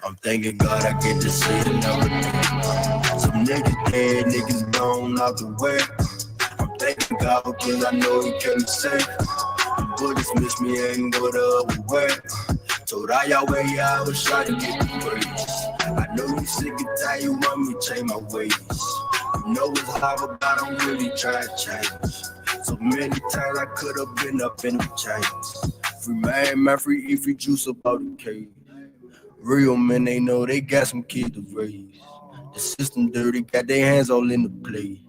I'm thanking God I get to see another day. Some niggas dead, niggas gone out the way. I'm thanking God because I know he kept me safe. The bullets miss me, ain't go the other way. Told I Yahweh, I was trying to get the praise. I know you sick and tired, you want me to change my ways. You know it's hard, but I don't really try to change. So many times I could have been up in the chains. Free man, free E, free juice about the cave. Real men, they know they got some kids to raise. The system dirty, got their hands all in the play.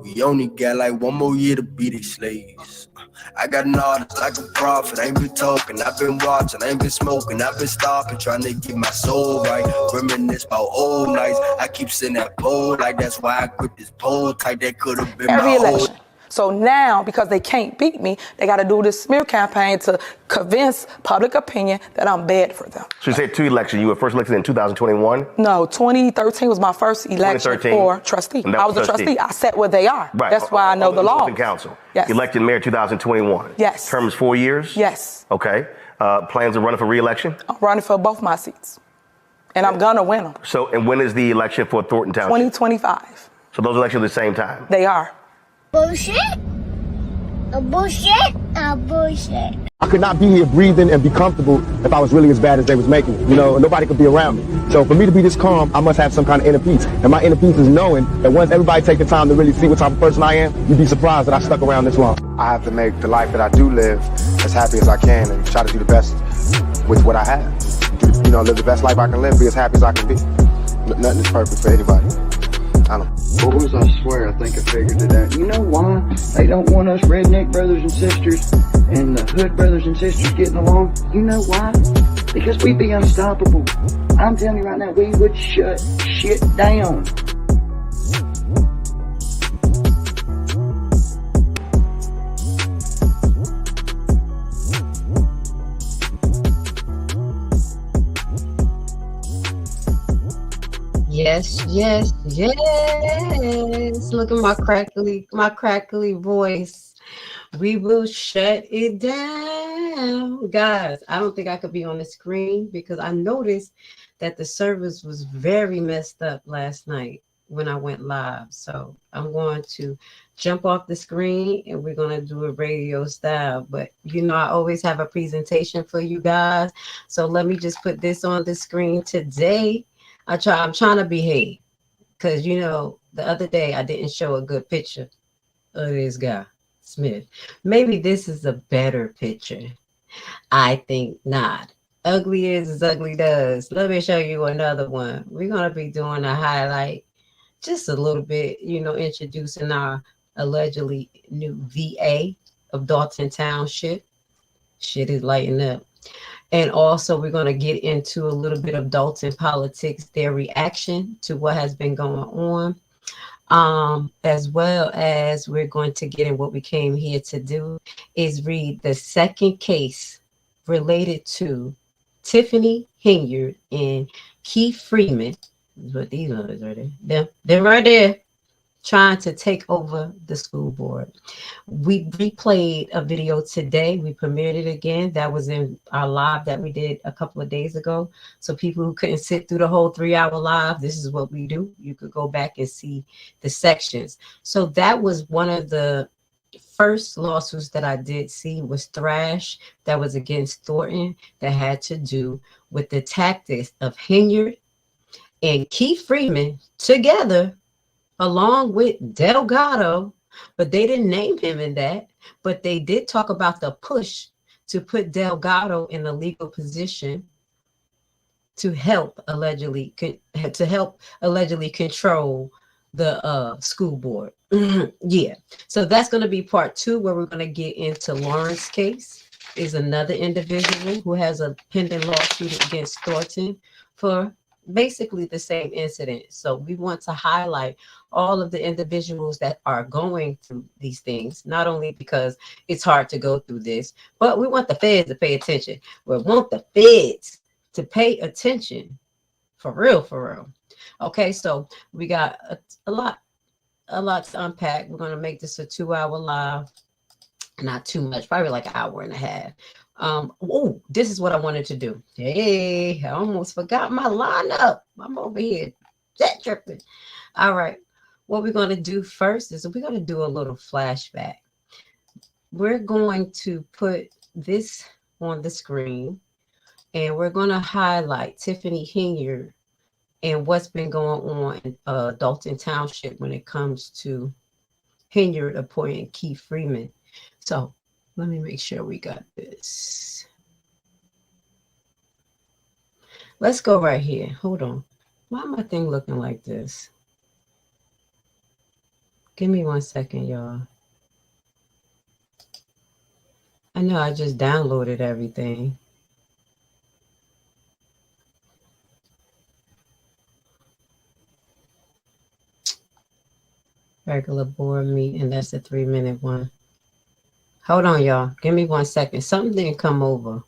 We only got like one more year to be their slaves. I got knowledge like a prophet. I ain't been talking, I've been watching, I ain't been smoking, I've been stalking, trying to get my soul right. Reminisce about old nights. I keep sitting that pole like that's why I quit this pole type. That could have been every my election. So now, because they can't beat me, they got to do this smear campaign to convince public opinion that I'm bad for them. So you said 2 elections. You were first elected in 2021? No, 2013 was my first election for trustee. I was a trustee. I sat where they are. Right. That's why I know the law. Council. Yes. Elected mayor 2021. Yes. Term is 4 years? Yes. Okay. Plans of running for re-election? I'm running for both my seats. And I'm going to win them. So, and when is the election for Thornton Township? 2025. So those elections at the same time? They are. Bullshit. A bullshit. A bullshit. I could not be here breathing and be comfortable if I was really as bad as they was making it. You know, nobody could be around me. So for me to be this calm, I must have some kind of inner peace. And my inner peace is knowing that once everybody take the time to really see what type of person I am, you'd be surprised that I stuck around this long. I have to make the life that I do live as happy as I can and try to do the best with what I have. You know, live the best life I can live, be as happy as I can be. Nothing is perfect for anybody. I don't know. Boys, I swear, I think I figured it out. You know why they don't want us redneck brothers and sisters and the hood brothers and sisters getting along? You know why? Because we'd be unstoppable. I'm telling you right now, we would shut shit down. Yes, yes, yes. Look at my crackly voice. We will shut it down. Guys, I don't think I could be on the screen because I noticed that the service was very messed up last night when I went live. So I'm going to jump off the screen and we're going to do a radio style. But, you know, I always have a presentation for you guys. So let me just put this on the screen today. I'm trying to behave because, you know, the other day I didn't show a good picture of this guy, Smith. Maybe this is a better picture. I think not. Ugly is as ugly does. Let me show you another one. We're going to be doing a highlight, just a little bit, you know, introducing our allegedly new VA of Dalton Township. Shit is lighting up. And also, we're going to get into a little bit of Dalton politics, their reaction to what has been going on, as well as we're going to get in what we came here to do is read the second case related to Tiffany Freeman and Keith Freeman. Is what these others are there. They're right there. Trying to take over the school board. We replayed a video today. We premiered it again. That was in our live that we did a couple of days ago. So people who couldn't sit through the whole 3-hour live, this is what we do. You could go back and see the sections. So that was one of the first lawsuits that I did see was Thrash that was against Thornton that had to do with the tactics of Henyard and Keith Freeman together along with Delgado, but they didn't name him in that. But they did talk about the push to put Delgado in a legal position to help allegedly control the school board. Yeah. So that's going to be part 2, where we're going to get into Lawrence case. Is another individual who has a pending lawsuit against Thornton for basically the same incident. So we want to highlight all of the individuals that are going through these things, not only because it's hard to go through this, but we want the feds to pay attention. We want the feds to pay attention for real, for real. Okay, so we got a lot to unpack. We're going to make this a 2-hour live. Not too much, probably like an hour and a half. Oh, this is what I wanted to do. Hey, I almost forgot my lineup. I'm over here jet tripping. All right. What we're going to do first is we're going to do a little flashback. We're going to put this on the screen and we're going to highlight Tiffany Henyard and what's been going on in Dalton Township when it comes to Henyard appointing Keith Freeman. So let me make sure we got this. Let's go right here. Hold on. Why my thing looking like this? Give me 1 second, y'all. I know I just downloaded everything. Regular board meeting, that's a 3-minute one. Hold on, y'all. Give me 1 second. Something didn't come over.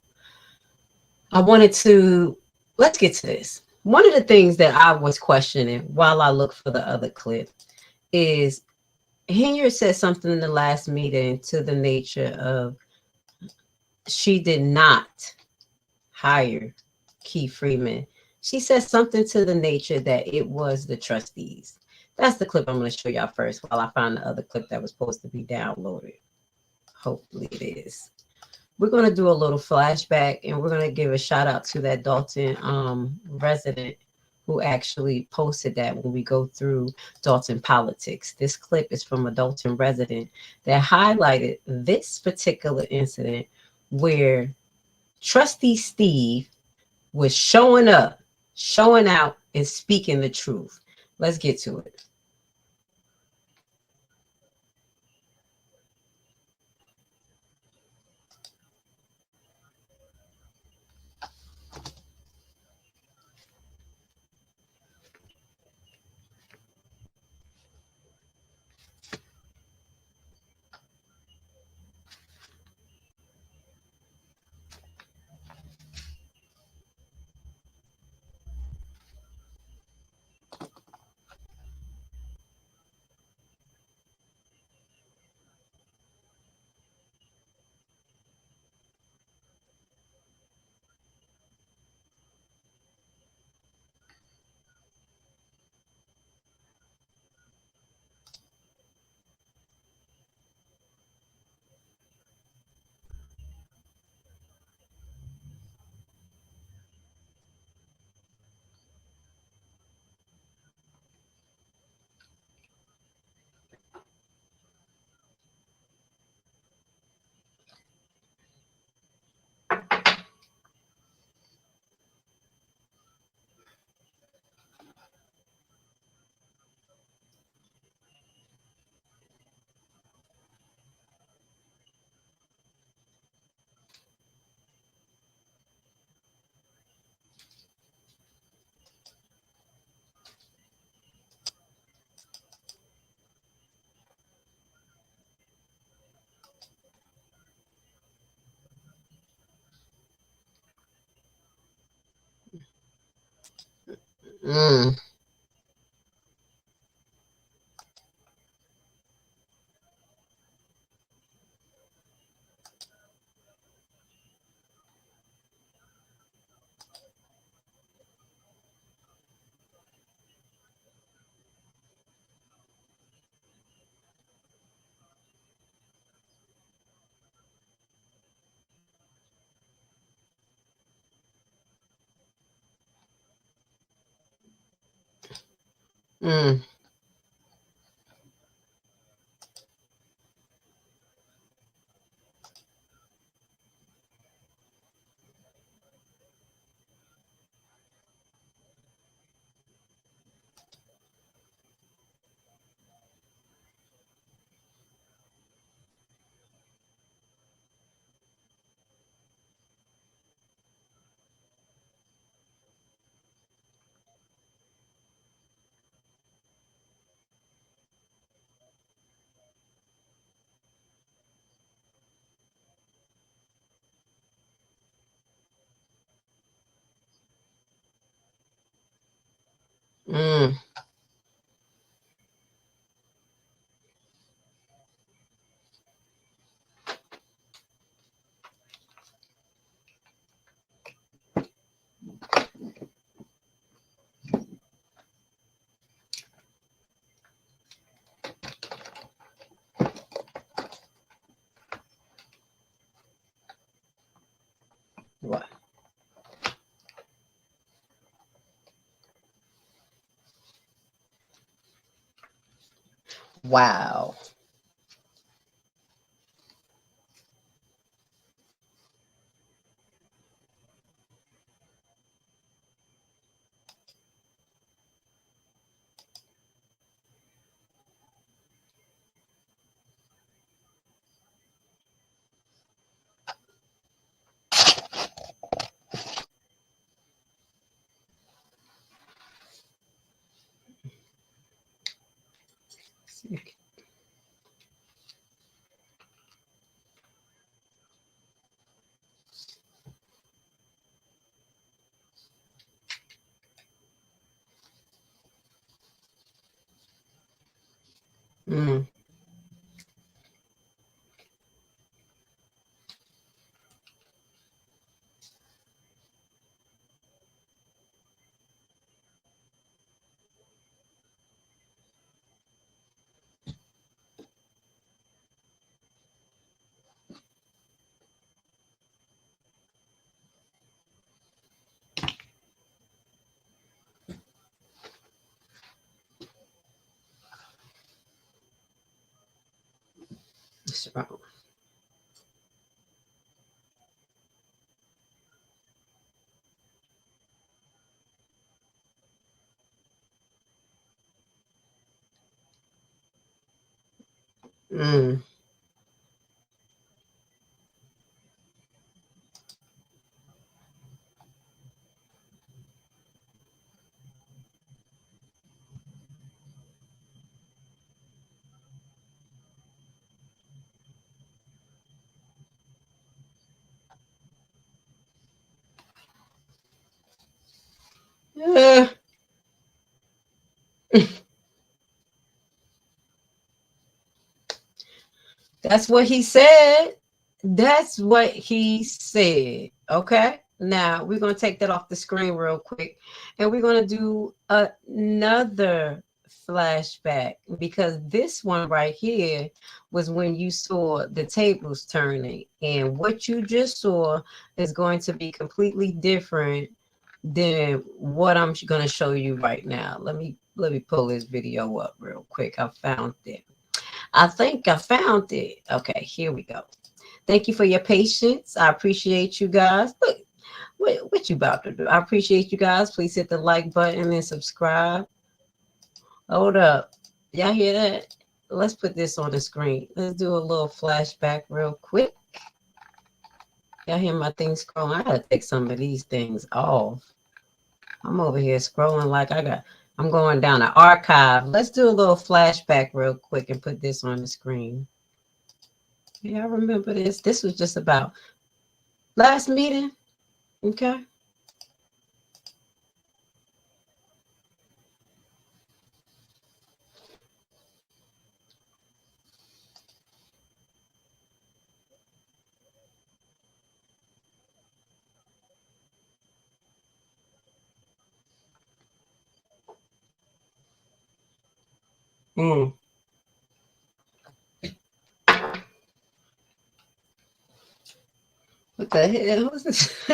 I wanted to, let's get to this. One of the things that I was questioning while I look for the other clip is Henyard said something in the last meeting to the nature of she did not hire Keith Freeman. She said something to the nature that it was the trustees. That's the clip I'm going to show y'all first while I find the other clip that was supposed to be downloaded. Hopefully it is. We're going to do a little flashback and we're going to give a shout out to that Dalton resident who actually posted that when we go through Dalton politics. This clip is from a Dalton resident that highlighted this particular incident where Trustee Steve was showing up, showing out, and speaking the truth. Let's get to it. Mm. Mm. Mm. Wow. Mm. That's wrong. Mm. Uh, that's what he said. That's what he said. Okay. Now we're going to take that off the screen real quick and we're going to do another flashback because this one right here was when you saw the tables turning, and what you just saw is going to be completely different than what I'm going to show you right now. Let me pull this video up real quick. I found it. I think I found it. Okay, here we go. Thank you for your patience. I appreciate you guys. Look, what you about to do? I appreciate you guys. Please hit the like button and subscribe. Hold up. Y'all hear that? Let's put this on the screen. Let's do a little flashback real quick. Y'all hear my thing scrolling? I gotta take some of these things off. I'm over here scrolling like I'm going down the archive. Let's do a little flashback real quick and put this on the screen. Yeah, I remember this. This was just about last meeting. Okay. Mm. What the hell was this?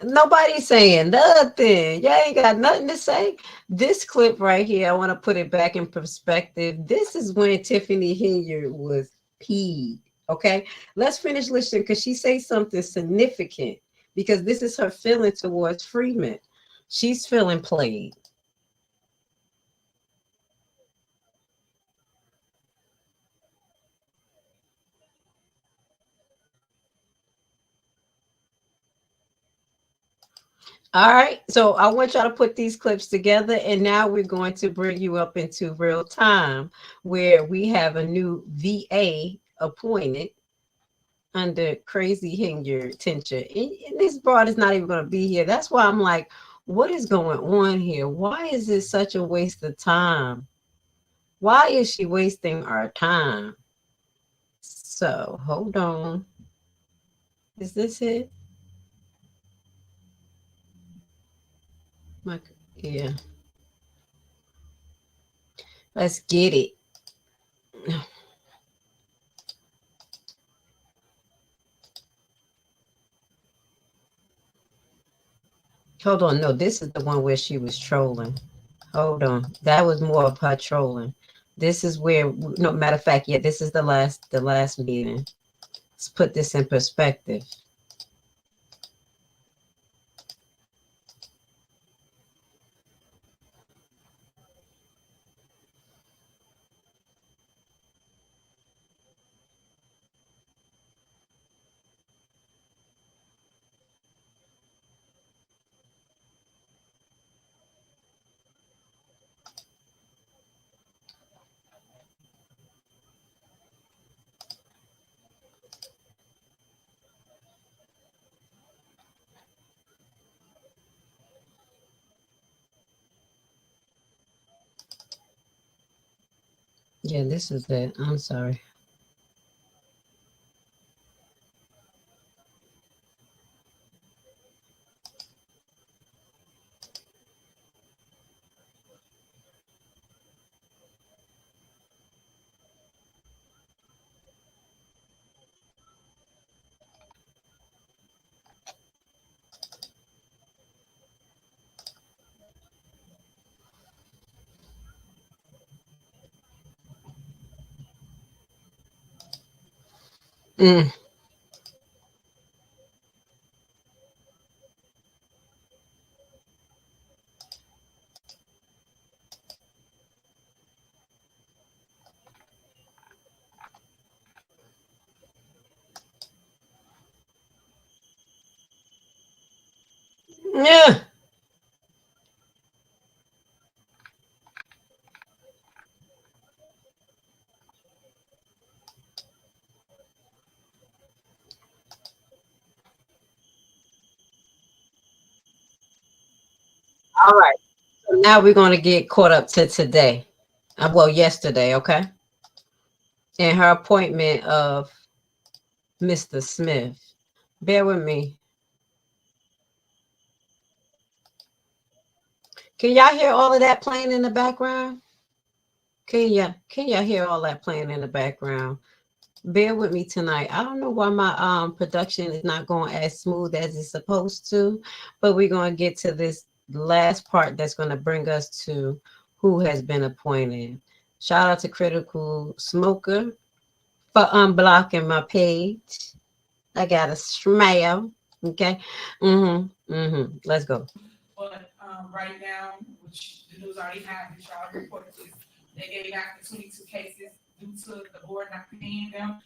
Nobody's saying nothing. Y'all ain't got nothing to say. This clip right here, I want to put it back in perspective. This is when Tiffany Henyard was peed. Okay, let's finish listening because she says something significant because this is her feeling towards Freeman. She's feeling played. All right, so I want y'all to put these clips together, and now we're going to bring you up into real time where we have a new VA appointed under crazy Henyard tension. And this broad is not even going to be here. That's why I'm like, what is going on here? Why is this such a waste of time? Why is she wasting our time? So hold on. Is this it? Yeah. Let's get it. Hold on. No, this is the one where she was trolling. Hold on. That was more of her trolling. This is where, no, matter of fact, yeah, this is the last meeting. Let's put this in perspective. Yeah, this is it. I'm sorry. Mm. Yeah. All right. So now we're going to get caught up to today. Well, yesterday, okay? And her appointment of Mr. Smith. Bear with me. Can y'all hear all of that playing in the background? Can y'all hear all that playing in the background? Bear with me tonight. I don't know why my production is not going as smooth as it's supposed to, but we're going to get to this last part that's going to bring us to who has been appointed. Shout out to Critical Smoker for unblocking my page. I got a smile. Okay. Let's go. But right now, which the news already happened, y'all reported this, they gave back the 22 cases due to the board not paying them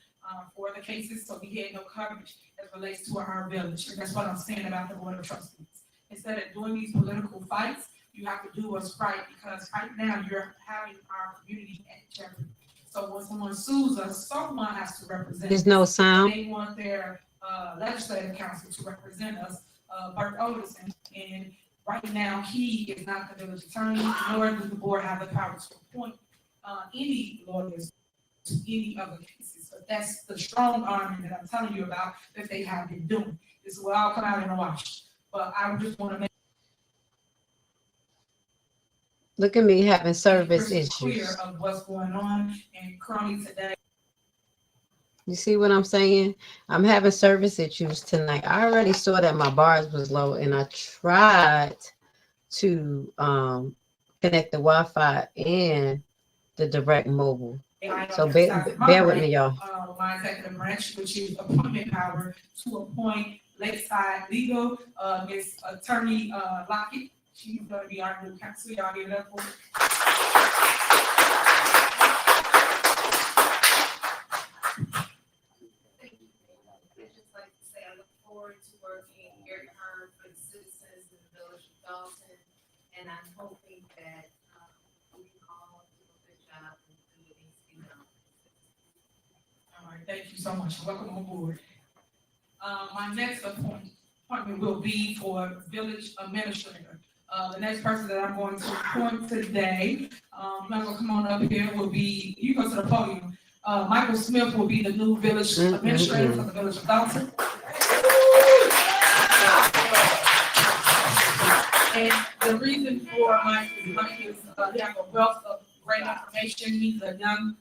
for the cases, so we had no coverage as relates to our village. And that's what I'm saying about the board of trustees. Instead of doing these political fights, you have to do what's right, because right now you're having our community at jeopardy. So when someone sues us, someone has to represent. There's no us. sound. They want their legislative council to represent us, Bert Oderson, and right now he is not the village attorney, nor does the board have the power to appoint any lawyers to any of the cases. But that's the strong arm that I'm telling you about that they have been doing. This will all come out in the wash. But I just want to make Look at me having service clear issues. of what's going on, and currently today. You see what I'm saying? I'm having service issues tonight. I already saw that my bars was low, and I tried to connect the Wi-Fi and the direct mobile. So bear with me, y'all. My executive branch, which is appointment power, to appoint Lakeside Legal, Miss Attorney Lockett. She's going to be our new counsel. Y'all give it up for her. I'd just like to say I look forward to working very hard for the citizens in the village of Dalton, and I'm hoping that we can all do a good job and do what needs to be done. All right, thank you so much. Welcome on board. My next appointment will be for village administrator. The next person that I'm going to appoint today, I'm going to come on up here, will be, you go to the podium. Michael Smith will be the new village administrator for the village of Dalton. And the reason for Mike is he has a wealth of great information. He's a young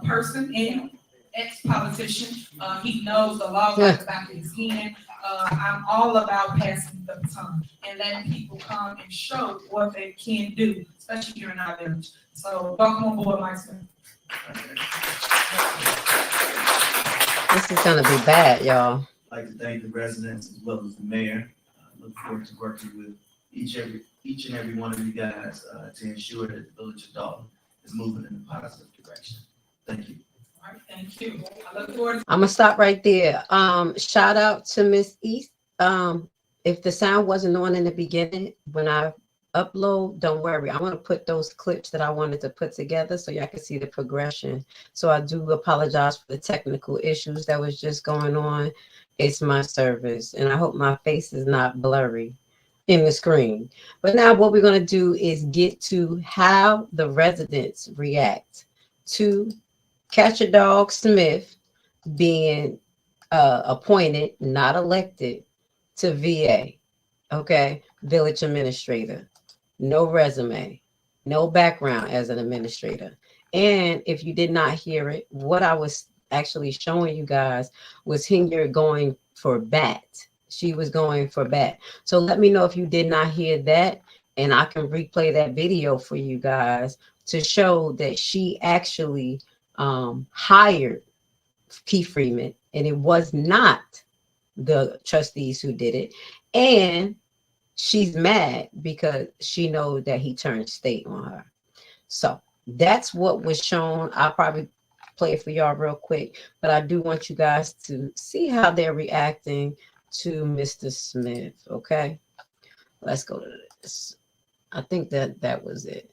person, and ex-politician. He knows the law like the back of his hand. I'm all about passing the baton and letting people come and show what they can do, especially here in our village. So welcome on board, Mike Smith. This is gonna be bad, y'all. I'd like to thank the residents as well as the mayor. I look forward to working with each and every one of you guys to ensure that the village of Dalton is moving in a positive direction. Thank you. All right, thank you. I look forward to I'm gonna stop right there. Shout out to Miss East. If the sound wasn't on in the beginning, when I upload, don't worry. I'm gonna put those clips that I wanted to put together so y'all can see the progression. So I do apologize for the technical issues that was just going on. It's my service, and I hope my face is not blurry in the screen. But now what we're gonna do is get to how the residents react to Catch a Dog Smith being appointed, not elected, to VA. Okay, village administrator, no resume, no background as an administrator. And if you did not hear it, what I was actually showing you guys was Henyard going for bat. She was going for bat. So let me know if you did not hear that, and I can replay that video for you guys to show that she actually hired Keith Freeman, and it was not the trustees who did it. And she's mad because she knows that he turned state on her. So that's what was shown. I'll probably play it for y'all real quick, but I do want you guys to see how they're reacting to Mr. Smith. Okay, let's go to this. I think that was it.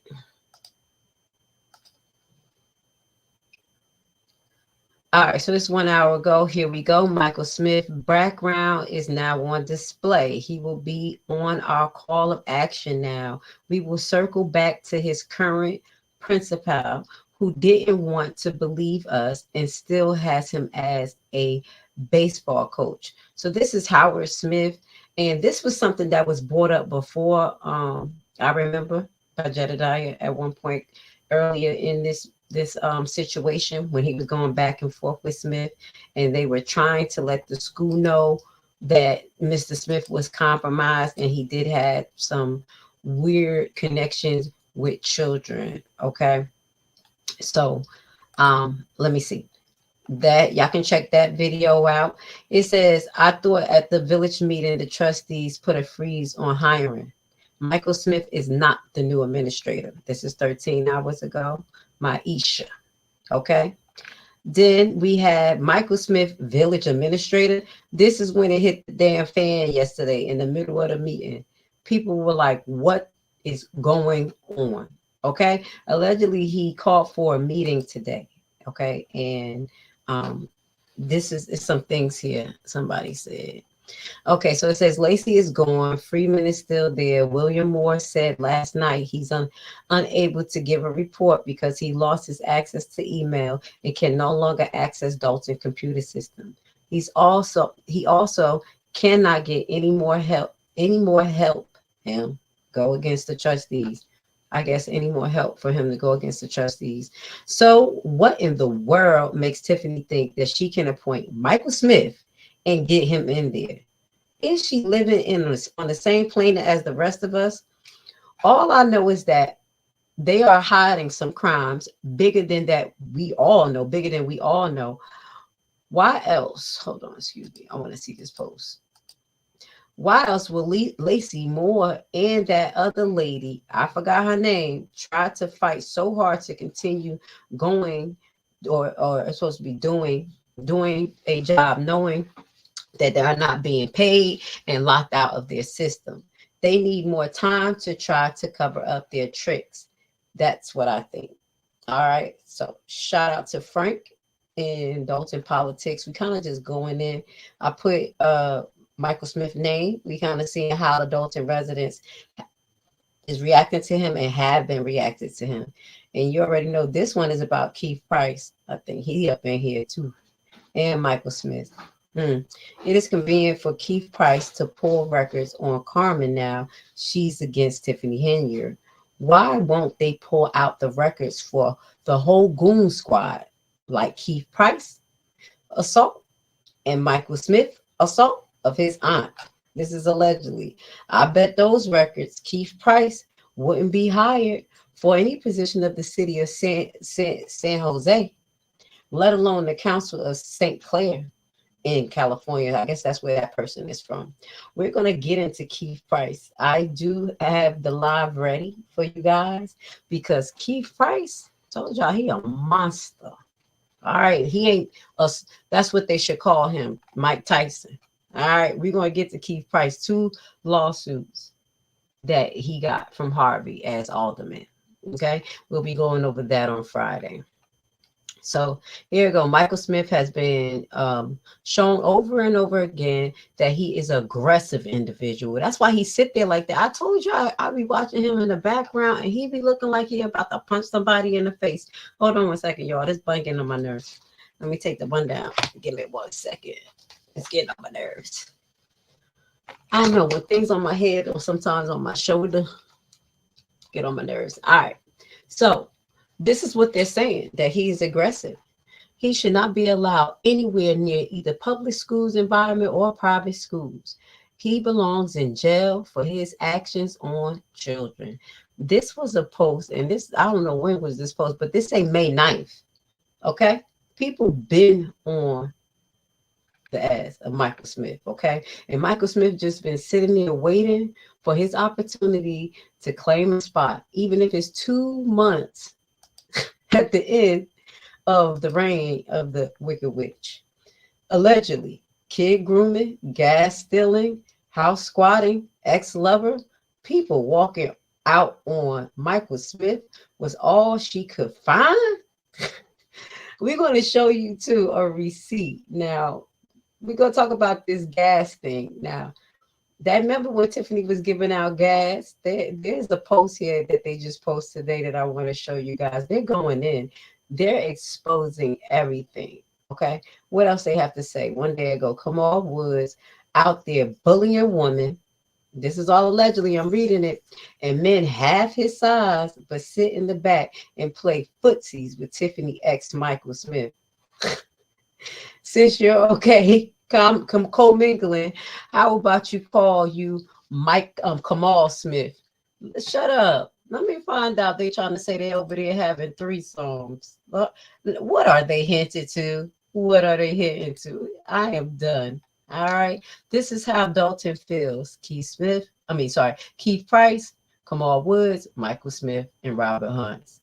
All right, so this 1 hour ago. Here we go. Michael Smith background is now on display. He will be on our call of action now. We will circle back to his current principal who didn't want to believe us and still has him as a baseball coach. So this is Howard Smith, and this was something that was brought up before. I remember by Jedediah at one point earlier in this situation when he was going back and forth with Smith, and they were trying to let the school know that Mr. Smith was compromised and he did have some weird connections with children. Okay, so let me see that. Y'all can check that video out. It says, I thought at the village meeting the trustees put a freeze on hiring. Michael Smith is not the new administrator. This is 13 hours ago. Maisha. Okay. Then we had Michael Smith, village administrator. This is when it hit the damn fan yesterday in the middle of the meeting. People were like, what is going on? Okay. Allegedly, he called for a meeting today. Okay. And this is some things here somebody said. Okay, so it says Lacey is gone. Freeman is still there. William Moore said last night he's unable to give a report because he lost his access to email and can no longer access Dalton computer system. He also cannot get any more help him go against the trustees. I guess any more help for him to go against the trustees. So what in the world makes Tiffany think that she can appoint Michael Smith and get him in there? Is she living on the same plane as the rest of us? All I know is that they are hiding some crimes bigger than we all know. Why else? Hold on, excuse me. I want to see this post. Why else will Lacey Moore and that other lady, I forgot her name, try to fight so hard to continue going or supposed to be doing a job knowing that they are not being paid and locked out of their system? They need more time to try to cover up their tricks. That's what I think. All right. So shout out to Frank in Dalton Politics. We kind of just going in. I put Michael Smith's name. We kind of seeing how the Dalton residents is reacting to him and have been reacted to him. And you already know this one is about Keith Price. I think he up in here too. And Michael Smith. It is convenient for Keith Price to pull records on Carmen now. She's against Tiffany Henyard. Why won't they pull out the records for the whole goon squad like Keith Price assault and Michael Smith assault of his aunt. This is allegedly. I bet those records, Keith Price wouldn't be hired for any position of the city of San Jose, let alone the council of St. Clair in California. I guess that's where that person is from. We're going to get into Keith Price. I do have the live ready for you guys because Keith Price, told y'all he a monster. All right, he ain't us. That's what they should call him, Mike Tyson. All right, we're going to get to Keith Price, 2 lawsuits that he got from Harvey as alderman. Okay, we'll be going over that on Friday. So here you go. Michael Smith has been shown over and over again that he is an aggressive individual. That's why he sit there like that. I told you I'll be watching him in the background and he be looking like he about to punch somebody in the face. Hold on 1 second, y'all. This bun getting on my nerves. Let me take the bun down. Give me 1 second. It's getting on my nerves. I don't know, when things on my head or sometimes on my shoulder get on my nerves. All right. So this is what they're saying, that he's aggressive. He should not be allowed anywhere near either public schools environment or private schools. He belongs in jail for his actions on children. This was a post, and this, I don't know when was this post, but this say May 9th. Okay. People been on the ass of Michael Smith, okay? And Michael Smith just been sitting there waiting for his opportunity to claim a spot, even if it's 2 months at the end of the reign of the Wicked Witch. Allegedly, kid grooming, gas stealing, house squatting, ex-lover, people walking out on Michael Smith was all she could find. We're going to show you too a receipt. Now, we're going to talk about this gas thing. Now, that remember when Tiffany was giving out gas? There's a post here that they just posted today that I want to show you guys. They're going in. They're exposing everything. Okay. What else they have to say? One day ago, Kamal Woods out there bullying women. This is all allegedly. I'm reading it. And men half his size, but sit in the back and play footsies with Tiffany ex Michael Smith. Since you're okay, come co-mingling, how about you call you Kamal Smith? Shut up. Let me find out. They trying to say they over there having 3 songs. What are they hinted to? What are they hinting to? I am done. All right. This is how Dalton feels. Keith Price, Kamal Woods, Michael Smith, and Robert Hunt.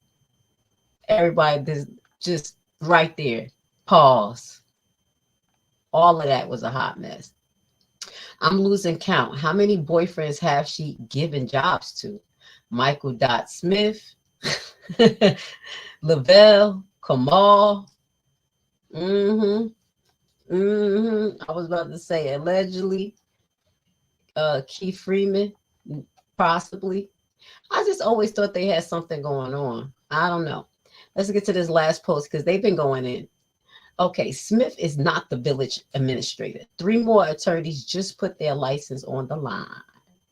Everybody, this just right there. Pause. All of that was a hot mess. I'm losing count. How many boyfriends have she given jobs to? Michael Dot Smith, Lavelle, Kamal. I was about to say allegedly. Keith Freeman, possibly. I just always thought they had something going on. I don't know. Let's get to this last post because they've been going in. Okay, Smith is not the village administrator. 3 more attorneys just put their license on the line.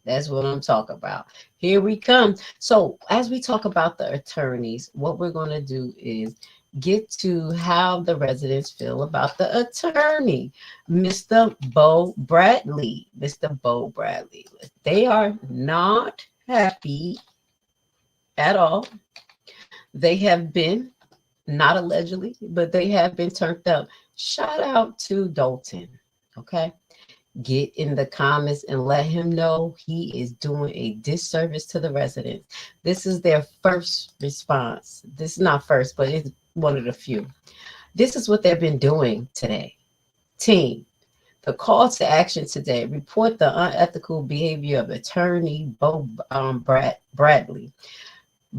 That's what I'm talking about. Here we come. So as we talk about the attorneys, what we're going to do is get to how the residents feel about the attorney, Mr. Bo Bradley. Mr. Bo Bradley. They are not happy at all. They have been, not allegedly, but they have been turned up. Shout out to Dalton. Okay. Get in the comments and let him know he is doing a disservice to the residents. This is their first response. This is not first, but it's one of the few. This is what they've been doing today. Team, the call to action today, report the unethical behavior of attorney Bo Bradley.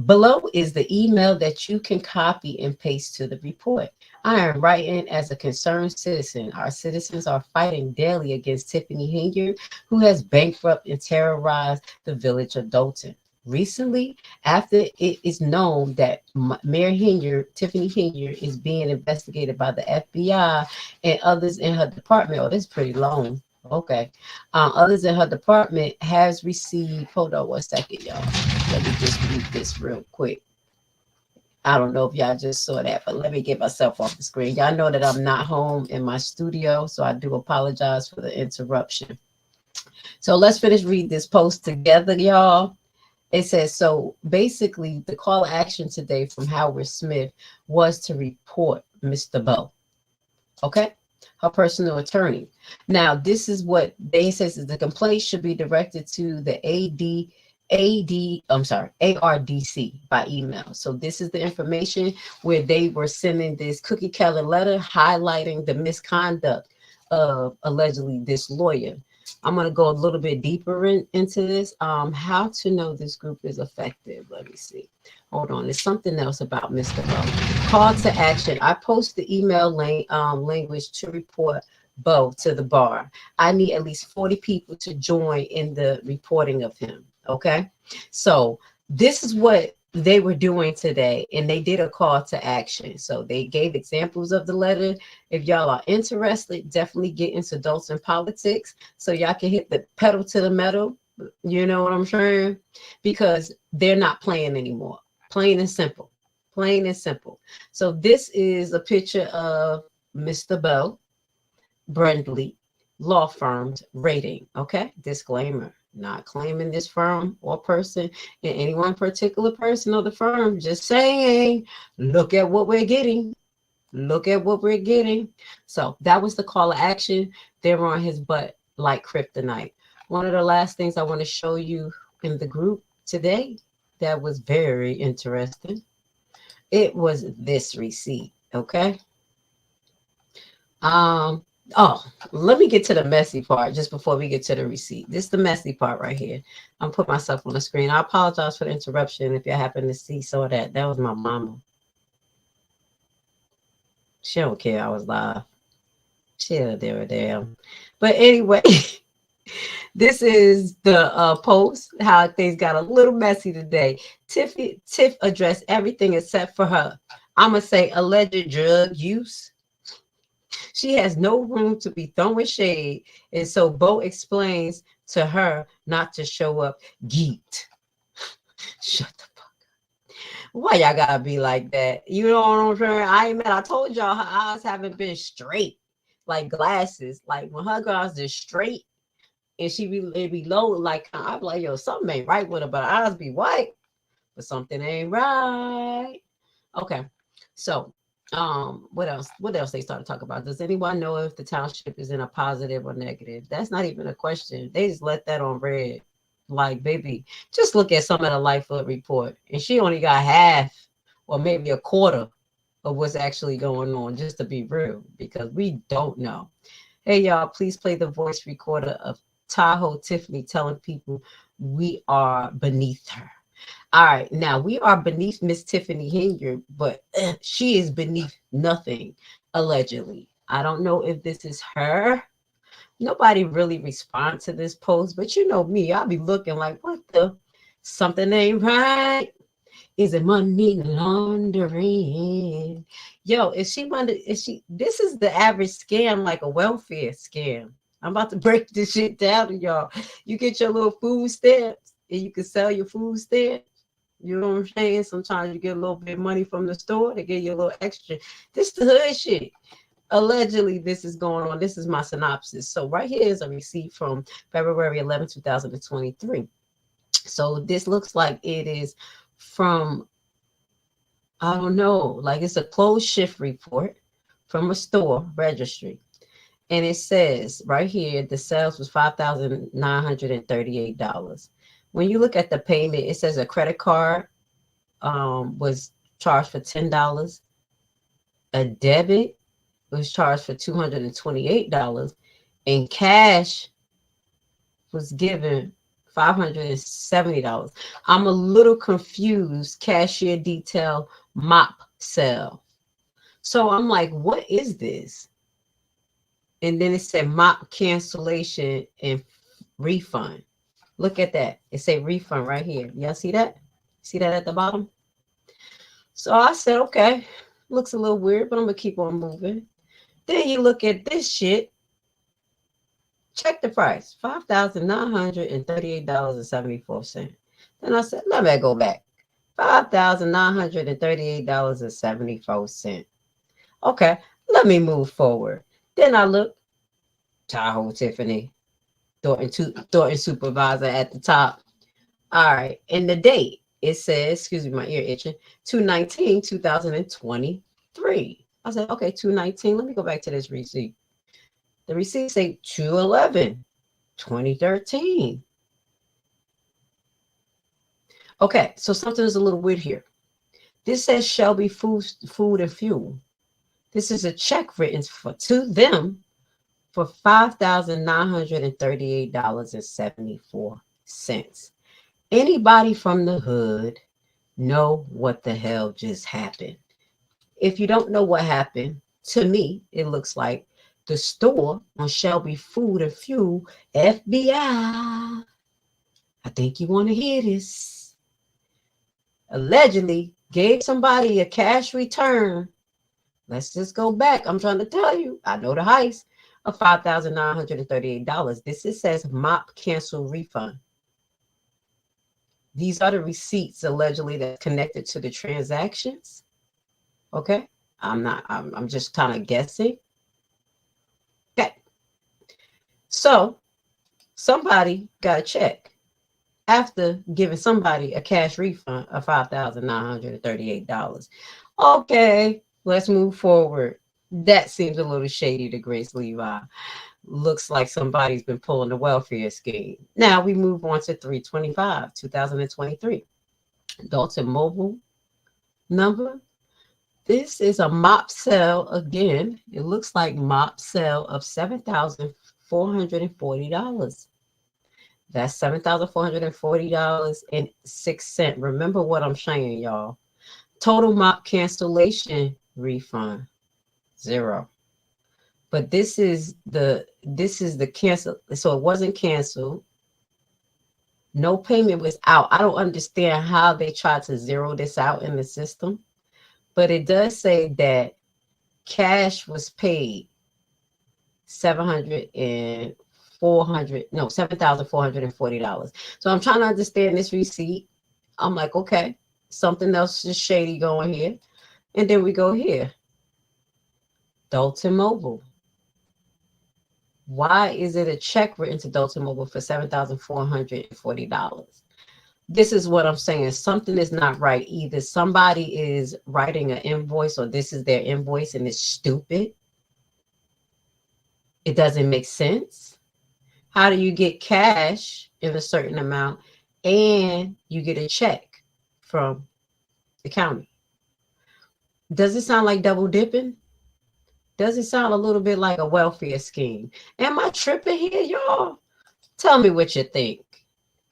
Below is the email that you can copy and paste to the report. I am writing as a concerned citizen. Our citizens are fighting daily against Tiffany Freeman, who has bankrupted and terrorized the village of Dalton. Recently, after it is known that Mayor Henyard, Tiffany Freeman, is being investigated by the FBI and others in her department. Oh, that's pretty long. Okay. Others in her department has received, hold on 1 second, y'all. Let me just read this real quick. I don't know if y'all just saw that, but let me get myself off the screen. Y'all know that I'm not home in my studio, so I do apologize for the interruption. So let's finish read this post together, y'all. It says, so basically the call to action today from Howard Smith was to report Mr. Bowe. Okay, her personal attorney. Now, this is what they says is the complaint should be directed to the ARDC by email. So this is the information where they were sending this cookie cutter letter highlighting the misconduct of allegedly this lawyer. I'm going to go a little bit deeper into this. How to know this group is effective. Let me see. Hold on. There's something else about Mr. Bowe. Call to action. I post the email language to report Bowe to the bar. I need at least 40 people to join in the reporting of him. Okay. So this is what they were doing today, and they did a call to action. So they gave examples of the letter. If y'all are interested, definitely get into Adults in Politics so y'all can hit the pedal to the metal. You know what I'm saying? Because they're not playing anymore. Plain and simple. Plain and simple. So this is a picture of Mr. Bowe, Brindley Law Firm's rating. Okay, disclaimer. Not claiming this firm or person in any one particular person or the firm. Just saying, look at what we're getting. Look at what we're getting. So that was the call to action. They were on his butt like kryptonite. One of the last things I want to show you in the group today that was very interesting. It was this receipt. Okay. Oh, let me get to the messy part just before we get to the receipt. This is the messy part right here. I'm putting myself on the screen. I apologize for the interruption if you happen to see some of that. That was my mama. She don't care I was live. She'll do a damn. But anyway, this is the post, how things got a little messy today. Tiff addressed everything except for her, I'm going to say, alleged drug use. She has no room to be throwing shade, and so Bowe explains to her not to show up geeked. Shut the fuck up. Why y'all gotta be like that? You know what I'm saying? I told y'all her eyes haven't been straight, like glasses. Like when her girls are straight, and it be low, like I'm like, yo, something ain't right with her, but her eyes be white, but something ain't right. Okay, so. What else they started talking about? Does anyone know if the township is in a positive or negative? That's not even a question. They just let that on red. Like, baby, just look at some of the Lightfoot report, and she only got half or maybe a quarter of what's actually going on, just to be real, because we don't know. Hey, y'all, please play the voice recorder of Tahoe Tiffany telling people we are beneath her. All right, now we are beneath Miss Tiffany Henyard, but she is beneath nothing, allegedly. I don't know if this is her. Nobody really respond to this post, but you know me, I'll be looking like, what the? Something ain't right. Is it money laundering? Yo, this is the average scam, like a welfare scam. I'm about to break this shit down to y'all. You get your little food stamps and you can sell your food stamps. You know what I'm saying? Sometimes you get a little bit of money from the store. They give you a little extra. This the hood shit. Allegedly, this is going on. This is my synopsis. So right here is a receipt from February 11, 2023. So this looks like it is from, I don't know, like it's a closed shift report from a store registry. And it says right here, the sales was $5,938. When you look at the payment, it says a credit card was charged for $10. A debit was charged for $228. And cash was given $570. I'm a little confused. Cashier detail mop sale. So I'm like, what is this? And then it said mop cancellation and refund. Look at that. It say refund right here. Y'all see that? See that at the bottom? So I said, okay, looks a little weird, but I'm going to keep on moving. Then you look at this shit. Check the price, $5,938.74. Then I said, let me go back. $5,938.74. Okay, let me move forward. Then I look, Tahoe Tiffany, Thornton supervisor at the top. All right, and the date, it says, excuse me, my ear itching, 2/19/2023. I said, okay, 2/19. Let me go back to this receipt. The receipt say 2/11/2013. Okay, so something is a little weird here. This says Shelby Food and Fuel. This is a check written to them for $5,938.74. Anybody from the hood know what the hell just happened? If you don't know what happened, to me, it looks like the store on Shelby Food and Fuel, FBI. I think you want to hear this. Allegedly gave somebody a cash return. Let's just go back. I'm trying to tell you, I know the heist of $5,938. This it says MOP cancel refund. These are the receipts allegedly that's connected to the transactions. Okay. I'm just kind of guessing. Okay. So somebody got a check after giving somebody a cash refund of $5,938. Okay, let's move forward. That seems a little shady to Grace Levi. Looks like somebody's been pulling the welfare scheme. Now we move on to 3/25/2023. Dalton Mobile number. This is a MOP sale again. It looks like MOP sale of $7,440. That's $7,440.06. Remember what I'm saying, y'all. Total MOP cancellation refund, 0. But this is the cancel. So it wasn't canceled. No payment was out. I don't understand how they tried to zero this out in the system, but it does say that cash was paid $7,440. So I'm trying to understand this receipt. I'm like, okay, something else is shady going here. And then we go here. Dalton Mobile. Why is it a check written to Dalton Mobile for $7,440? This is what I'm saying. Something is not right. Either somebody is writing an invoice or this is their invoice and it's stupid. It doesn't make sense. How do you get cash in a certain amount and you get a check from the county? Does it sound like double dipping? Does it sound a little bit like a welfare scheme? Am I tripping here, y'all? Tell me what you think.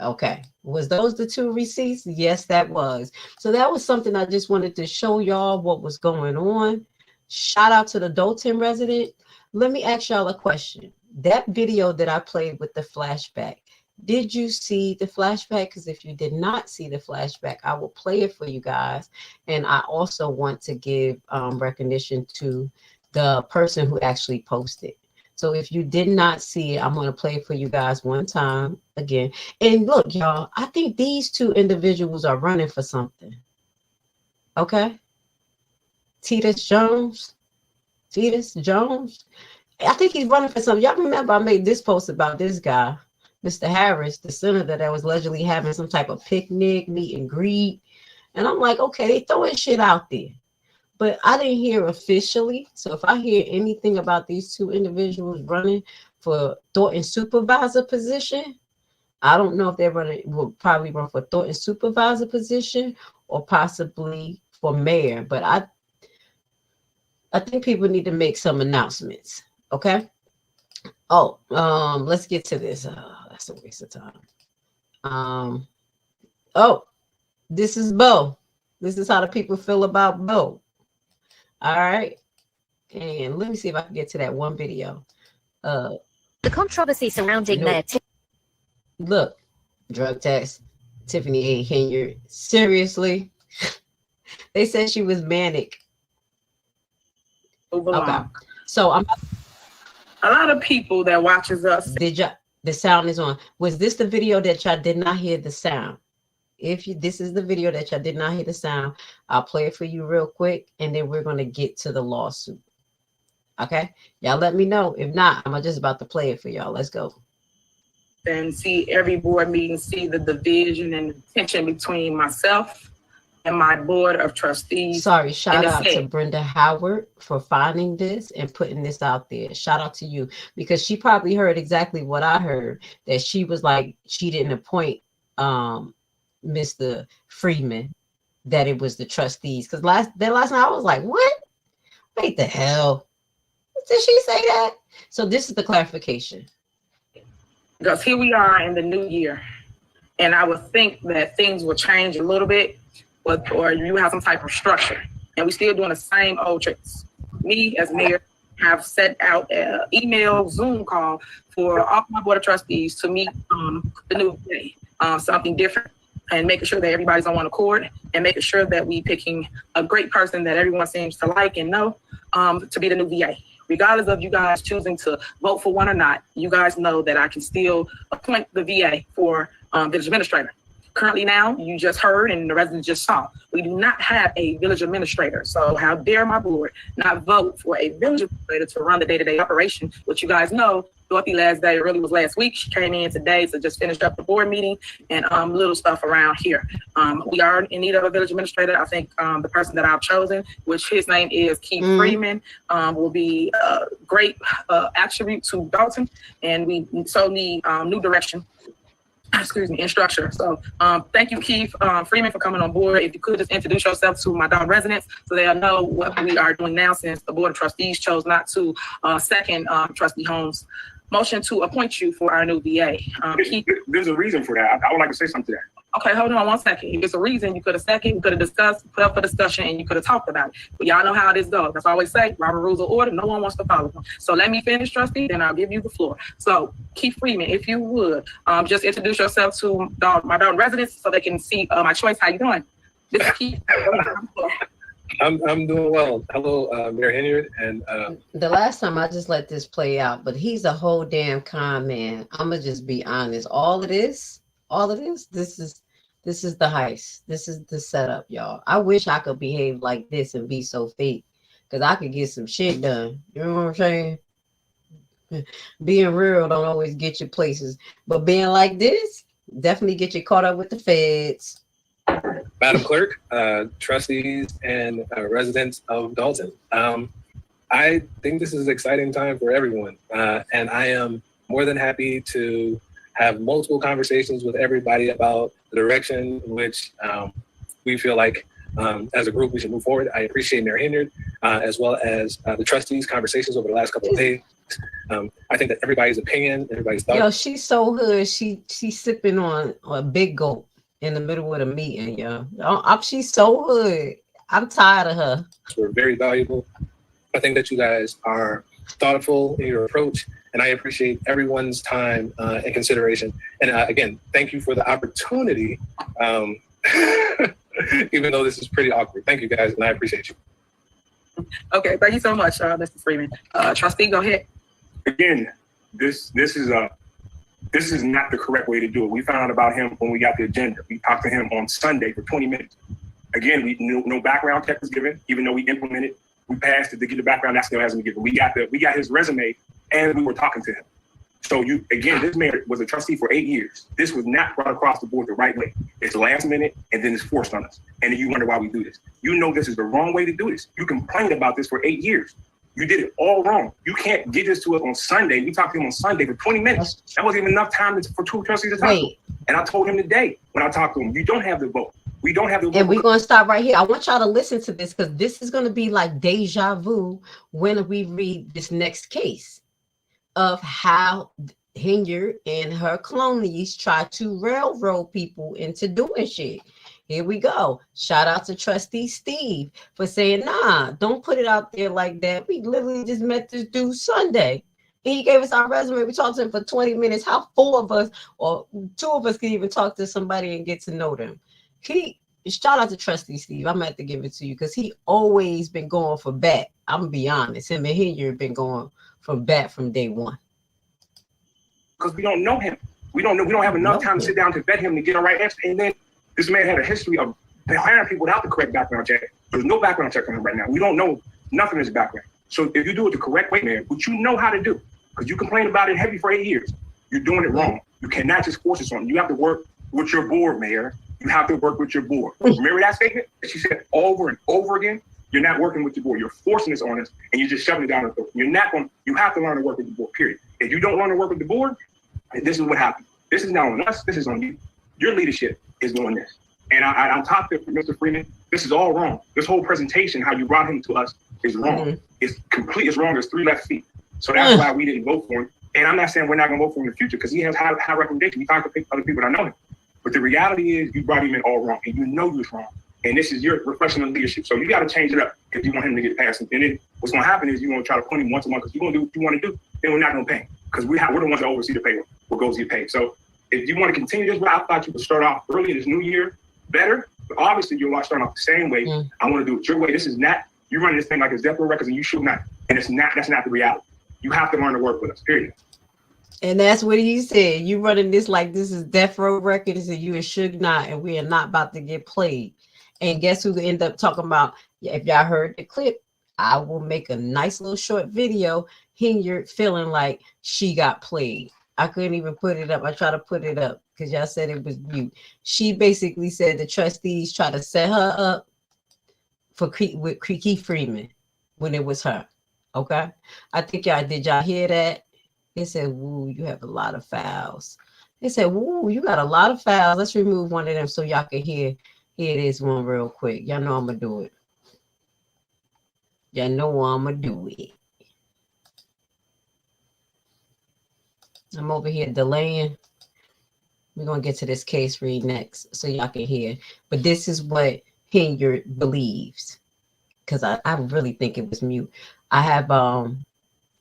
Okay. Was those the two receipts? Yes, that was. So that was something I just wanted to show y'all what was going on. Shout out to the Dalton resident. Let me ask y'all a question. That video that I played with the flashback, did you see the flashback? Because if you did not see the flashback, I will play it for you guys. And I also want to give recognition to the person who actually posted. So if you did not see it, I'm going to play it for you guys one time again. And look, y'all, I think these two individuals are running for something. Okay? Titus Jones. I think he's running for something. Y'all remember I made this post about this guy, Mr. Harris, the senator that was allegedly having some type of picnic, meet and greet. And I'm like, okay, they throwing shit out there. But I didn't hear officially. So if I hear anything about these two individuals running for Thornton supervisor position, I don't know if they're will probably run for Thornton supervisor position or possibly for mayor. But I think people need to make some announcements. Okay. Oh, let's get to this. That's a waste of time. Oh, this is Bo. This is how the people feel about Bo. All right. And let me see if I can get to that one video. The controversy surrounding their look, drug test, Tiffany A. Henyard. Seriously? They said she was manic. Okay. So I'm a lot of people that watches us. The sound is on. Was this the video that y'all did not hear the sound? this is the video that y'all did not hear the sound, I'll play it for you real quick, and then we're going to get to the lawsuit. Okay, y'all let me know. If not, I'm just about to play it for y'all. Let's go. And see every board meeting, see the division and the tension between myself and my board of trustees. Sorry, shout out to Brenda Howard for finding this and putting this out there. Shout out to you, because she probably heard exactly what I heard, that she was like, she didn't appoint Mr. Freeman, that it was the trustees. Because last night I was like, what? Wait the hell. Did she say that? So this is the clarification. Because here we are in the new year, and I would think that things will change a little bit, or you have some type of structure, and we're still doing the same old tricks. Me as mayor have set out an email Zoom call for all my board of trustees to meet the new day, something different, and making sure that everybody's on one accord, and making sure that we picking a great person that everyone seems to like and know to be the new VA. Regardless of you guys choosing to vote for one or not, you guys know that I can still appoint the VA for village administrator. Currently now, you just heard and the residents just saw, we do not have a village administrator. So how dare my board not vote for a village administrator to run the day-to-day operation, which you guys know, Dorothy last day really was last week. She came in today to just finish up the board meeting and little stuff around here. We are in need of a village administrator. I think the person that I've chosen, which his name is Keith Freeman, will be a great attribute to Dalton, and we so need new direction. Excuse me, in structure. So thank you, Keith Freeman, for coming on board. If you could just introduce yourself to my Dalton residents so they'll know what we are doing now, since the board of trustees chose not to second trustee Holmes' motion to appoint you for our new VA. Keith, there's a reason for that. I would like to say something to that. Okay, hold on 1 second. If there's a reason, you could have seconded, you could have discussed, put up for discussion, and you could have talked about it. But y'all know how this goes. That's why I always say, Robert rules of order, no one wants to follow them. So let me finish, trustee, then I'll give you the floor. So Keith Freeman, if you would, just introduce yourself to my Dalton residents so they can see my choice. How you doing? This is Keith. I'm doing well. Hello, Mayor Henyard. And the last time I just let this play out, but he's a whole damn con man. I'm gonna just be honest. All of this, this is the heist. This is the setup, y'all. I wish I could behave like this and be so fake, because I could get some shit done. You know what I'm saying? Being real don't always get you places, but being like this definitely get you caught up with the feds. Madam Clerk, trustees, and residents of Dalton. I think this is an exciting time for everyone, and I am more than happy to have multiple conversations with everybody about the direction in which we feel like as a group we should move forward. I appreciate Mayor Henyard as well as the trustees' conversations over the last couple of days. I think that everybody's opinion, everybody's thoughts. Yo, she's so hood. She's sipping on a big gulp in the middle of the meeting, yo. She's so hood. I'm tired of her. We're very valuable. I think that you guys are thoughtful in your approach, and I appreciate everyone's time and consideration. And again, thank you for the opportunity, even though this is pretty awkward. Thank you guys, and I appreciate you. Okay, thank you so much, Mr. Freeman. Trustee, go ahead. Again, this is not the correct way to do it. We found out about him when we got the agenda. We talked to him on Sunday for 20 minutes. Again, we knew no background check was given, even though we implemented. We passed it to get the background, that still hasn't been given. We got his resume, and we were talking to him. So this mayor was a trustee for 8 years. This was not brought across the board the right way. It's last minute, and then it's forced on us. And then you wonder why we do this. You know this is the wrong way to do this. You complained about this for 8 years. You did it all wrong. You can't get this to us on Sunday. We talked to him on Sunday for 20 minutes. That wasn't even enough time for two trustees to talk to him. And I told him today when I talked to him, you don't have the vote. We don't have the vote. And we're going to stop right here. I want y'all to listen to this, because this is going to be like deja vu when we read this next case of how Henyard and her cronies try to railroad people into doing shit. Here we go. Shout out to Trustee Steve for saying, nah, don't put it out there like that. We literally just met this dude Sunday. And he gave us our resume. We talked to him for 20 minutes. How 4 of us or 2 of us can even talk to somebody and get to know them? Shout out to Trustee Steve. I'm going to have to give it to you, because he always been going for bat. I'm going to be honest. Him and Henyard been going for bat from day one. Because we don't know him. We don't have enough time to sit down to vet him to get a right answer. And then This man had a history of hiring people without the correct background check. There's no background check on him right now. We don't know nothing in his background. So if you do it the correct way, man, which you know how to do, because you complained about it heavy for 8 years, you're doing it wrong. You cannot just force it on them. You have to work with your board, Mayor. You have to work with your board. Remember that statement that she said over and over again? You're not working with your board. You're forcing this on us, and you're just shoving it down our throat. You're not going. You have to learn to work with the board. Period. If you don't learn to work with the board, this is what happens. This is not on us. This is on you. Your leadership is doing this. And on top of it, Mr. Freeman, this is all wrong. This whole presentation, how you brought him to us, is wrong. It's complete. It's wrong. There's 3 left feet. So that's why we didn't vote for him. And I'm not saying we're not going to vote for him in the future because he has high recommendation. We talked to other people that know him. But the reality is you brought him in all wrong, and you know you was wrong. And this is your reflection of leadership. So you got to change it up if you want him to get past it. And then what's going to happen is you're going to try to point him once a month because you're going to do what you want to do. Then we're not going to pay him because we're the ones that oversee the payroll. What goes to get paid. So if you want to continue this way, I thought you would start off early this new year better. But obviously you're starting off the same way. I want to do it your way. This is not, you're running this thing like it's Death Row Records and you should not. And it's not, that's not the reality. You have to learn to work with us, period. And that's what he said. You running this like this is Death Row Records and you should not, and we are not about to get played. And guess who end up talking about, if y'all heard the clip, I will make a nice little short video, Henyard feeling like she got played. I couldn't even put it up. I tried to put it up because y'all said it was mute. She basically said the trustees tried to set her up for with Tiffany Freeman when it was her. Okay. I think did y'all hear that? They said, woo, you have a lot of files. They said, woo, you got a lot of files. Let's remove one of them so y'all can hear. Here it is one real quick. Y'all know I'm going to do it. Y'all know I'm going to do it. I'm over here delaying. We're going to get to this case read next so y'all can hear. But this is what Henyard believes. Because I really think it was mute. I have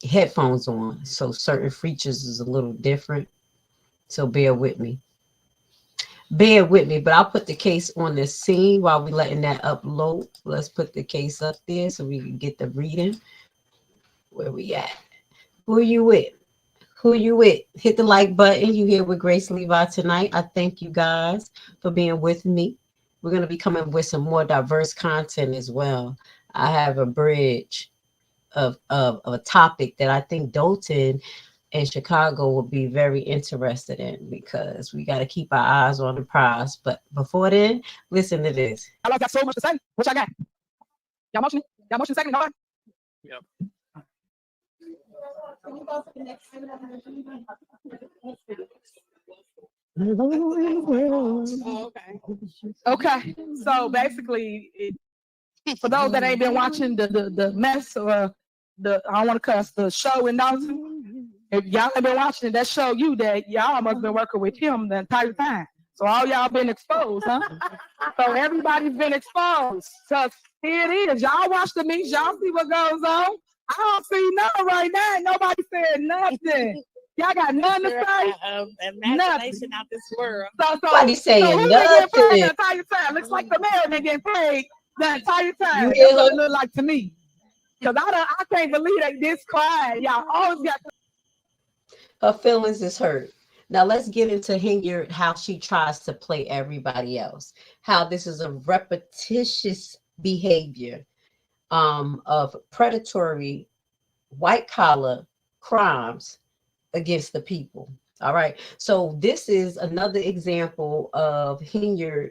headphones on, so certain features is a little different. So bear with me. Bear with me, but I'll put the case on the scene while we're letting that upload. Let's put the case up there so we can get the reading. Where we at? Who you with? Who you with? Hit the like button. You here with Grace Levi tonight. I thank you guys for being with me. We're going to be coming with some more diverse content as well. I have a bridge of a topic that I think Dalton and Chicago will be very interested in because we got to keep our eyes on the prize. But before then, listen to this. I got so much to say. What y'all got? Y'all motion? Y'all motion second? Hard? Yep. Okay. So basically, for those that ain't been watching the mess or I don't want to cuss, the show in Dalton, if y'all ain't been watching it, that show you that y'all must have been working with him the entire time. So all y'all been exposed, huh? So everybody's been exposed. So here it is. Y'all watch the meetings. Y'all see what goes on. I don't see nothing right now. Nobody said nothing. Y'all got nothing to say. Imagination out this world. Nobody saying nothing. The entire time. Looks like the mayor been getting paid the entire time. That's what it look like to me. Because I can't believe that this quiet. Y'all always got her feelings is hurt. Now let's get into Henyard, how she tries to play everybody else. How this is a repetitious behavior of predatory white collar crimes against the people. All right. So this is another example of Henyard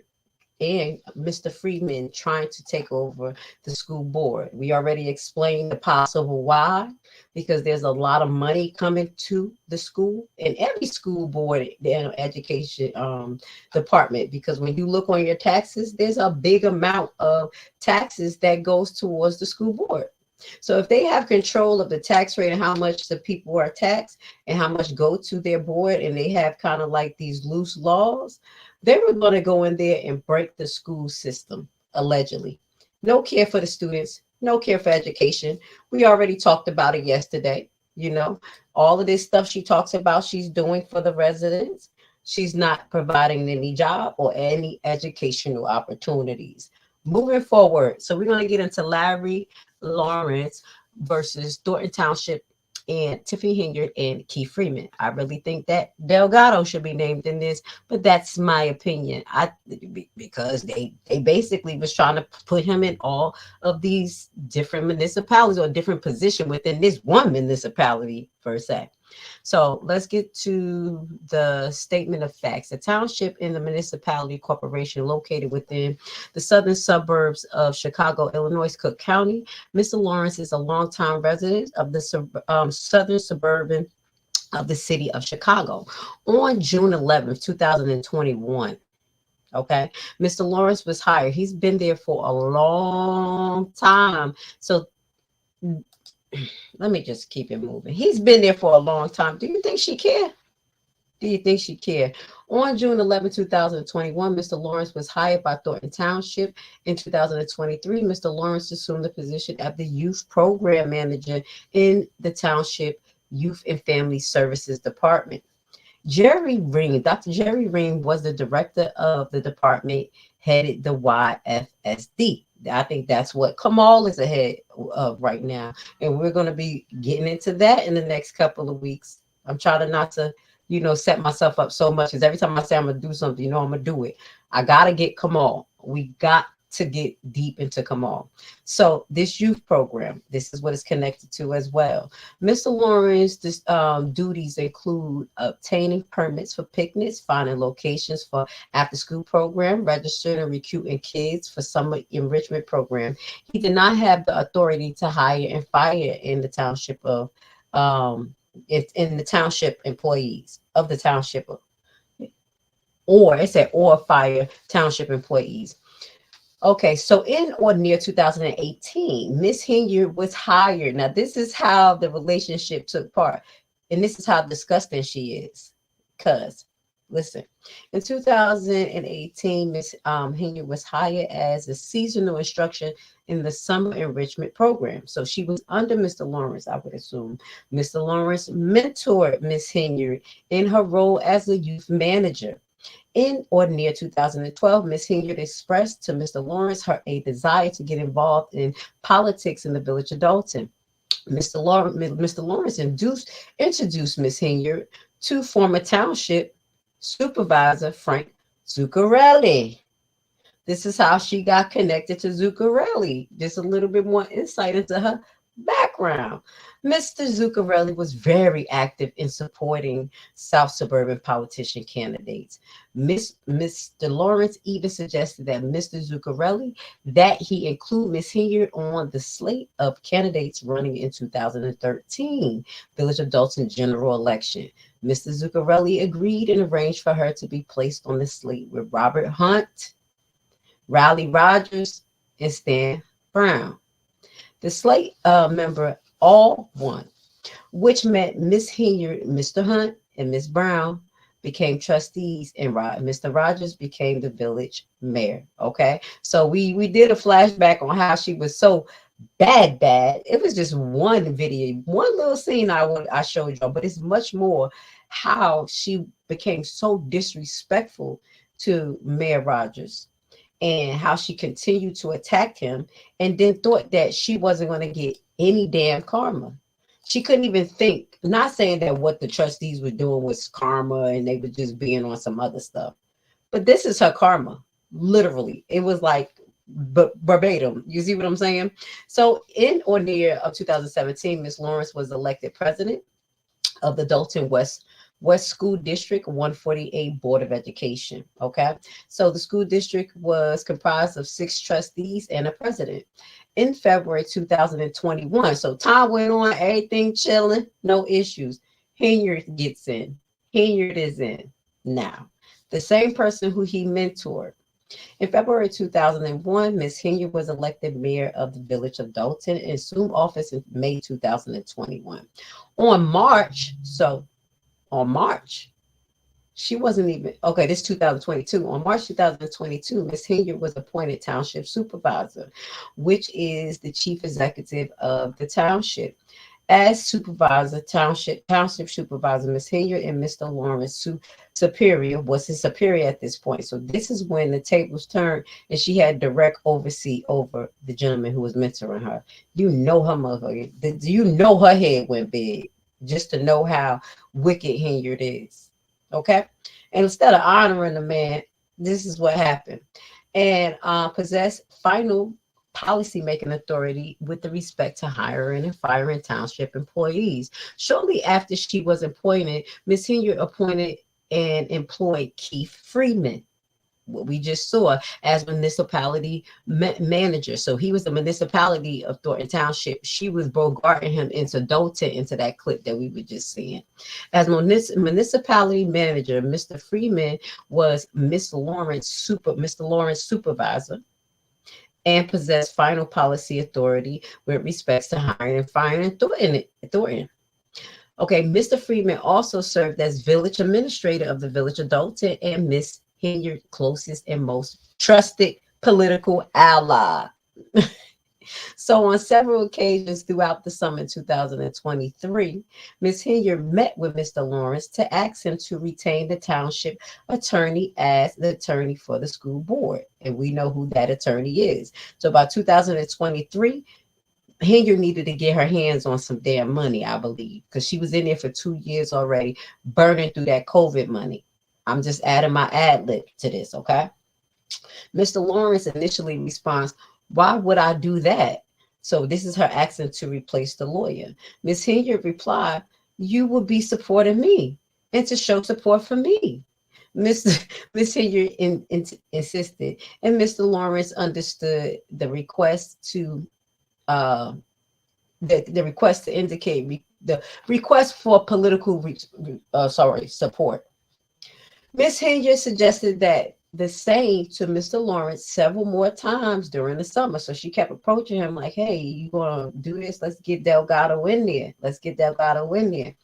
and Mr. Freeman trying to take over the school board. We already explained the possible why, because there's a lot of money coming to the school and every school board education department, because when you look on your taxes, there's a big amount of taxes that goes towards the school board. So if they have control of the tax rate and how much the people are taxed and how much go to their board, and they have kind of like these loose laws, they were going to go in there and break the school system, allegedly. No care for the students, no care for education. We already talked about it yesterday. You know, all of this stuff she talks about, she's doing for the residents. She's not providing any job or any educational opportunities. Moving forward, so we're going to get into LAWRENCE versus Thornton Township and Tiffany Henyard and Keith Freeman. I really think that Delgado should be named in this, but that's my opinion. Because they basically was trying to put him in all of these different municipalities or different position within this one municipality per se. So let's get to the statement of facts. The township in the municipality corporation located within the southern suburbs of Chicago, Illinois, Cook County. Mr. Lawrence is a longtime resident of the southern suburban of the city of Chicago. On June 11th, 2021, okay, Mr. Lawrence was hired. He's been there for a long time. So let me just keep it moving. He's been there for a long time. Do you think she care? Do you think she care? On June 11, 2021, Mr. Lawrence was hired by Thornton Township. In 2023, Mr. Lawrence assumed the position of the youth program manager in the Township Youth and Family Services Department. Dr. Jerry Ream was the director of the department, headed the YFSD. I think that's what Kamal is ahead of right now. And we're going to be getting into that in the next couple of weeks. I'm trying not to, set myself up so much, because every time I say I'm going to do something, I'm going to do it. I got to get Kamal. We got to get deep into Kamal. So this youth program, this is what it's connected to as well. Mr. Lawrence's duties include obtaining permits for picnics, finding locations for after-school program, registering and recruiting kids for summer enrichment program. He did not have the authority to hire and fire in the township of in the township employees of the township, or fire township employees. Okay, so in or near 2018, Miss Henyard was hired. Now, this is how the relationship took part, and this is how disgusting she is. Because, listen, in 2018, Miss Henyard was hired as a seasonal instructor in the summer enrichment program. So she was under Mr. Lawrence, I would assume. Mr. Lawrence mentored Miss Henyard in her role as a youth manager. In or near 2012, Ms. Henyard expressed to Mr. Lawrence a desire to get involved in politics in the village of Dalton. Mr. Lawrence introduced Ms. Henyard to former township supervisor Frank Zuccarelli. This is how she got connected to Zuccarelli. Just a little bit more insight into her background. Mr. Zuccarelli was very active in supporting South suburban politician candidates. Mr. Lawrence even suggested that Mr. Zuccarelli, that he include Ms. Henyard on the slate of candidates running in 2013 Village of Dalton general election. Mr. Zuccarelli agreed and arranged for her to be placed on the slate with Robert Hunt, Riley Rogers, and Stan Brown. The slate member all won, which meant Miss Henyard, Mr. Hunt, and Miss Brown became trustees, and Mr. Rogers became the village mayor. Okay, so we did a flashback on how she was so bad. It was just one video, one little scene I showed y'all, but it's much more how she became so disrespectful to Mayor Rogers, and how she continued to attack him, and then thought that she wasn't going to get any damn karma. She couldn't even think, not saying that what the trustees were doing was karma and they were just being on some other stuff, but this is her karma. Literally, it was like verbatim. You see what I'm saying? So in or near of 2017, Ms. Lawrence was elected president of the Dalton West School District 148 Board of Education. Okay, so the school district was comprised of 6 trustees and a president. In February 2021, so time went on, everything chilling, no issues. Henyard gets in. Henyard is in now. The same person who he mentored. In February 2001, Ms. Henyard was elected mayor of the village of Dalton and assumed office in May 2021. On March, she wasn't even, okay, this is 2022. On March 2022, Ms. Henyard was appointed township supervisor, which is the chief executive of the township. As supervisor, township supervisor, Ms. Henyard and Mr. Lawrence superior was his superior at this point. So this is when the tables turned and she had direct oversee over the gentleman who was mentoring her. You know her motherfucker. You know her head went big. just to know how wicked Henyard is. Okay. And instead of honoring the man, this is what happened. And possessed final policy-making authority with the respect to hiring and firing township employees. Shortly after she was appointed, Ms. Henyard appointed and employed Keith Freeman, what we just saw, as municipality manager. So he was the municipality of Thornton Township. She was bogarting him into Dalton, into that clip that we were just seeing. As municipality manager, Mr. Freeman was Mr. Lawrence supervisor and possessed final policy authority with respects to hiring and firing Thornton. Okay, Mr. Freeman also served as village administrator of the village of Dalton and Miss Henyard's closest and most trusted political ally. So on several occasions throughout the summer 2023, Ms. Henyard met with Mr. Lawrence to ask him to retain the township attorney as the attorney for the school board. And we know who that attorney is. So by 2023, Henyard needed to get her hands on some damn money, I believe, because she was in there for 2 years already, burning through that COVID money. I'm just adding my ad lib to this, okay? Mr. Lawrence initially responds, "Why would I do that?" So this is her asking to replace the lawyer. Ms. Henyard replied, "You will be supporting me and to show support for me." Ms. Henyard insisted, and Mr. Lawrence understood the request to the request to indicate the request for political support. Ms. Henyard suggested that the same to Mr. Lawrence several more times during the summer. So she kept approaching him like, "Hey, you gonna do this? Let's get Delgado in there. Let's get Delgado in there."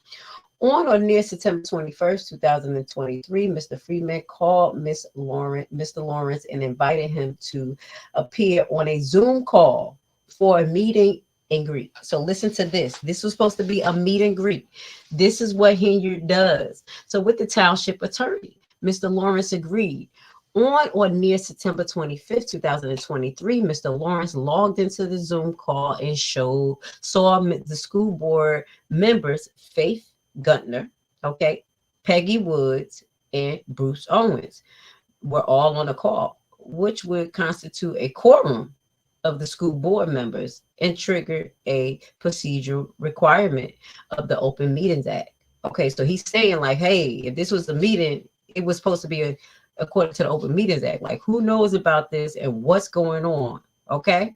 On or near September 21st, 2023, Mr. Freeman called Mr. Lawrence and invited him to appear on a Zoom call for a meeting and greet. So listen to this. This was supposed to be a meet and greet. This is what Henyard does. So with the township attorney, Mr. Lawrence agreed. On or near September 25th, 2023, Mr. Lawrence logged into the Zoom call and saw the school board members, Faith Guntner, okay, Peggy Woods, and Bruce Owens were all on the call, which would constitute a quorum of the school board members and trigger a procedural requirement of the Open Meetings Act. Okay, so he's saying like, hey, if this was a meeting, it was supposed to be according to the Open Meetings Act. Like, who knows about this and what's going on? Okay,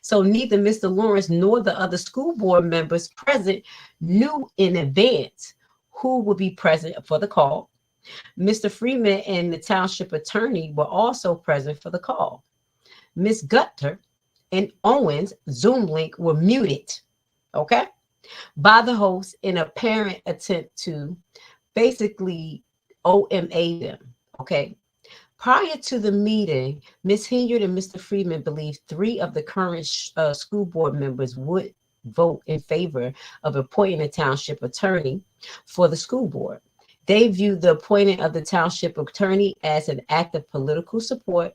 so neither Mr. Lawrence nor the other school board members present knew in advance who would be present for the call. Mr. Freeman and the township attorney were also present for the call. Ms. Gunther and Owens' Zoom link were muted, okay, by the host in an apparent attempt to basically OMA them, okay. Prior to the meeting, Ms. Henyard and Mr. Freeman believed 3 of the current school board members would vote in favor of appointing a township attorney for the school board. They viewed the appointing of the township attorney as an act of political support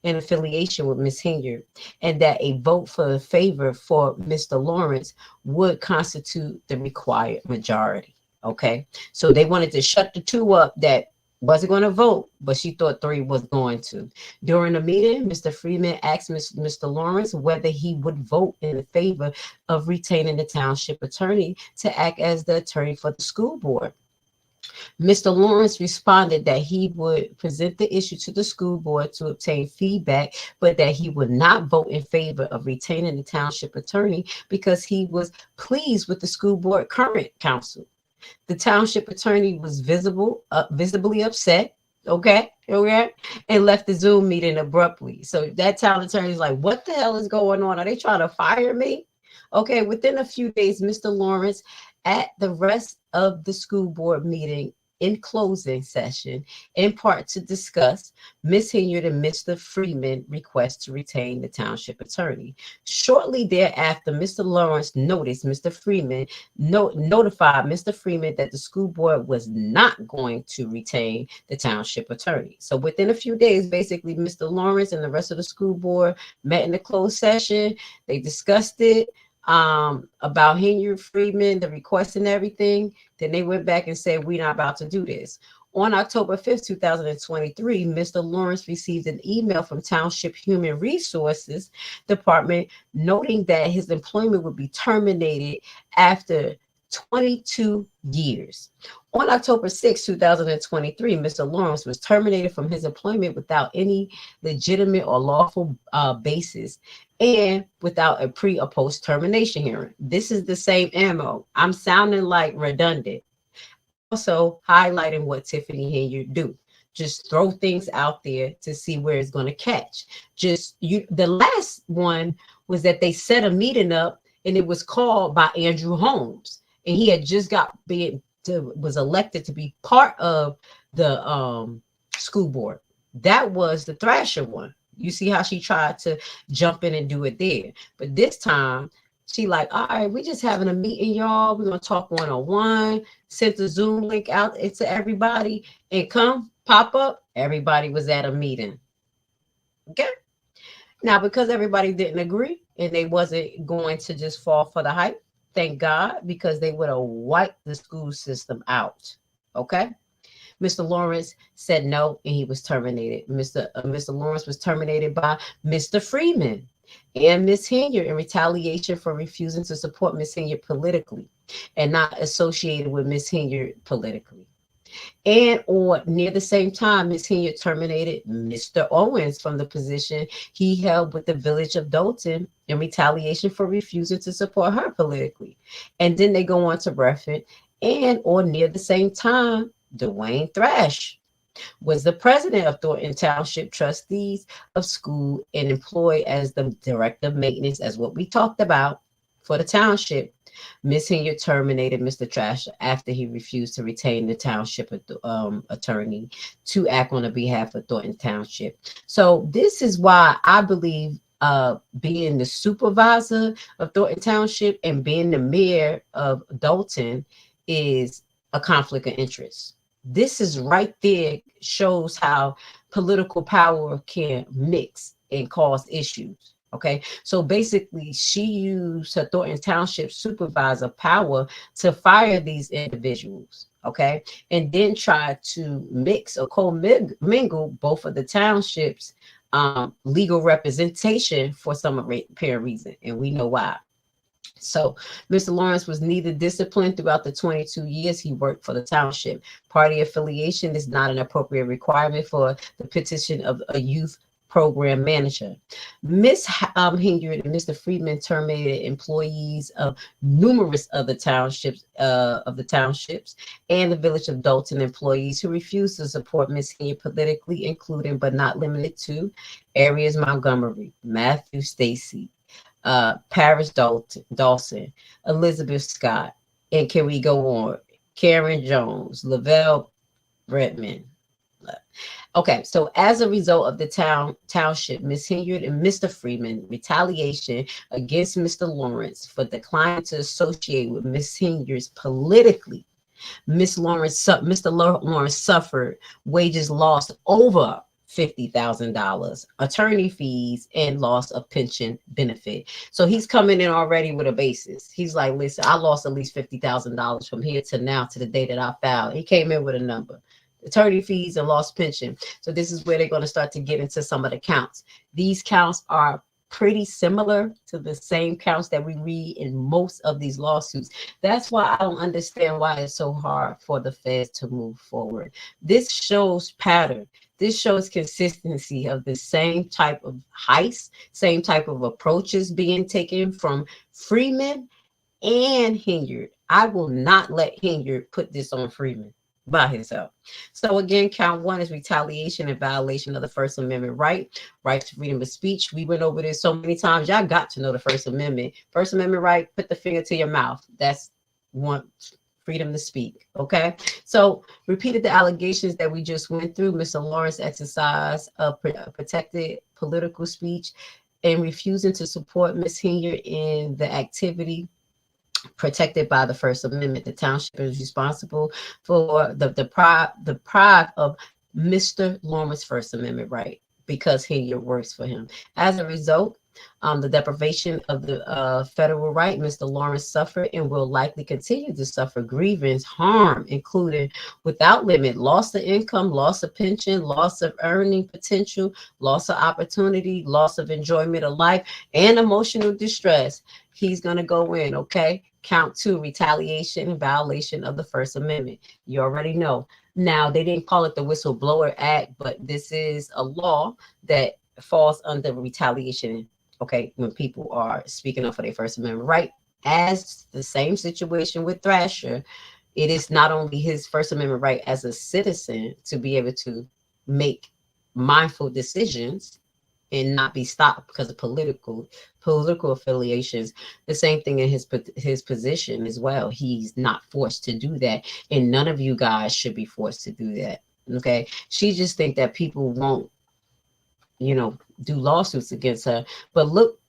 and affiliation with Ms. Henyard, and that a vote for favor for Mr. Lawrence would constitute the required majority. Okay, so they wanted to shut the 2 up that wasn't going to vote, but she thought 3 was going to. During the meeting, Mr. Freeman asked Mr. Lawrence whether he would vote in favor of retaining the township attorney to act as the attorney for the school board. Mr. Lawrence responded that he would present the issue to the school board to obtain feedback, but that he would not vote in favor of retaining the township attorney because he was pleased with the school board current counsel. The township attorney was visibly upset, okay, and left the Zoom meeting abruptly. So that town attorney is like, what the hell is going on? Are they trying to fire me? Okay, within a few days, Mr. Lawrence, at the rest of the school board meeting in closing session, in part to discuss Ms. Henyard and Mr. Freeman request to retain the township attorney. Shortly thereafter, Mr. Lawrence noticed Mr. Freeman notified Mr. Freeman that the school board was not going to retain the township attorney. So within a few days, basically, Mr. Lawrence and the rest of the school board met in a closed session. They discussed it. about Henry Freeman, the request and everything. Then they went back and said, we're not about to do this. On October 5th, 2023, Mr. Lawrence received an email from Township Human Resources Department noting that his employment would be terminated after 22 years. On October 6, 2023, Mr. Lawrence was terminated from his employment without any legitimate or lawful basis and without a pre or post termination hearing. This is the same MO. I'm sounding like redundant. Also highlighting what Tiffany Henyard do. Just throw things out there to see where it's going to catch. The last one was that they set a meeting up and it was called by Andrew Holmes. And he had just was elected to be part of the school board. That was the Thrasher one. You see how she tried to jump in and do it there. But this time, she like, all right, we just having a meeting, y'all. We're going to talk one-on-one. Sent the Zoom link out to everybody. And come pop up, everybody was at a meeting. Okay? Now, because everybody didn't agree and they wasn't going to just fall for the hype, thank God, because they would have wiped the school system out. Okay? Mr. Lawrence said no, and he was terminated. Mr. Lawrence was terminated by Mr. Freeman and Ms. Henyard in retaliation for refusing to support Ms. Henyard politically and not associated with Ms. Henyard politically. And or near the same time, Ms. Henyard terminated Mr. Owens from the position he held with the village of Dalton in retaliation for refusing to support her politically. And then they go on to reference, and or near the same time, Dwayne Thrash was the president of Thornton Township Trustees of School and employed as the director of maintenance, as what we talked about for the township. Ms. Henyard terminated Mr. Trash after he refused to retain the township attorney to act on the behalf of Thornton Township. So this is why I believe being the supervisor of Thornton Township and being the mayor of Dalton is a conflict of interest. This is right there, shows how political power can mix and cause issues. Okay, so basically she used her Thornton Township supervisor power to fire these individuals. Okay, and then try to mix or co-mingle both of the townships legal representation for some apparent reason, and we know why. So Mr. Lawrence was neither disciplined throughout the 22 years he worked for the township. Party affiliation is not an appropriate requirement for the petition of a youth program manager. Ms. Henyard and Mr. Freeman terminated employees of numerous other townships and the village of Dalton employees who refused to support Ms. Henyard politically, including but not limited to Arias Montgomery, Matthew Stacy, Paris Dawson, Elizabeth Scott, and can we go on? Karen Jones, Lavelle Bretman. Okay, so as a result of the township, Ms. Henyard and Mr. Freeman retaliation against Mr. Lawrence for declining to associate with Ms. Henyard's politically, Mr. Lawrence suffered wages lost over $50,000, attorney fees, and loss of pension benefit. So he's coming in already with a basis. He's like, listen, I lost at least $50,000 from here to now to the day that I filed. He came in with a number. Attorney fees and lost pension. So this is where they're going to start to get into some of the counts. These counts are pretty similar to the same counts that we read in most of these lawsuits. That's why I don't understand why it's so hard for the feds to move forward. This shows pattern. This shows consistency of the same type of heist, same type of approaches being taken from Freeman and Henyard. I will not let Henyard put this on Freeman by himself. So again, count one is retaliation and violation of the First Amendment right to freedom of speech. We went over this so many times. Y'all got to know the First Amendment. First Amendment right, put the finger to your mouth. That's one, freedom to speak. Okay. So repeated the allegations that we just went through. Mr. Lawrence exercised protected political speech and refusing to support Ms. Henyard in the activity protected by the First Amendment. The township is responsible for the deprive of Mr. Lawrence's First Amendment right because Henyard works for him. As a result, The deprivation of the federal right Mr. Lawrence suffered and will likely continue to suffer grievance harm, including without limit loss of income, loss of pension, loss of earning potential, loss of opportunity, loss of enjoyment of life, and emotional distress. He's going to go in, okay? Count 2, retaliation and violation of the First Amendment. You already know. Now, they didn't call it the Whistleblower Act, but this is a law that falls under retaliation, okay, when people are speaking up for their First Amendment right. As the same situation with Thrasher, it is not only his First Amendment right as a citizen to be able to make mindful decisions and not be stopped because of political affiliations. The same thing in his position as well. He's not forced to do that, and none of you guys should be forced to do that. Okay, she just think that people won't, do lawsuits against her. But look,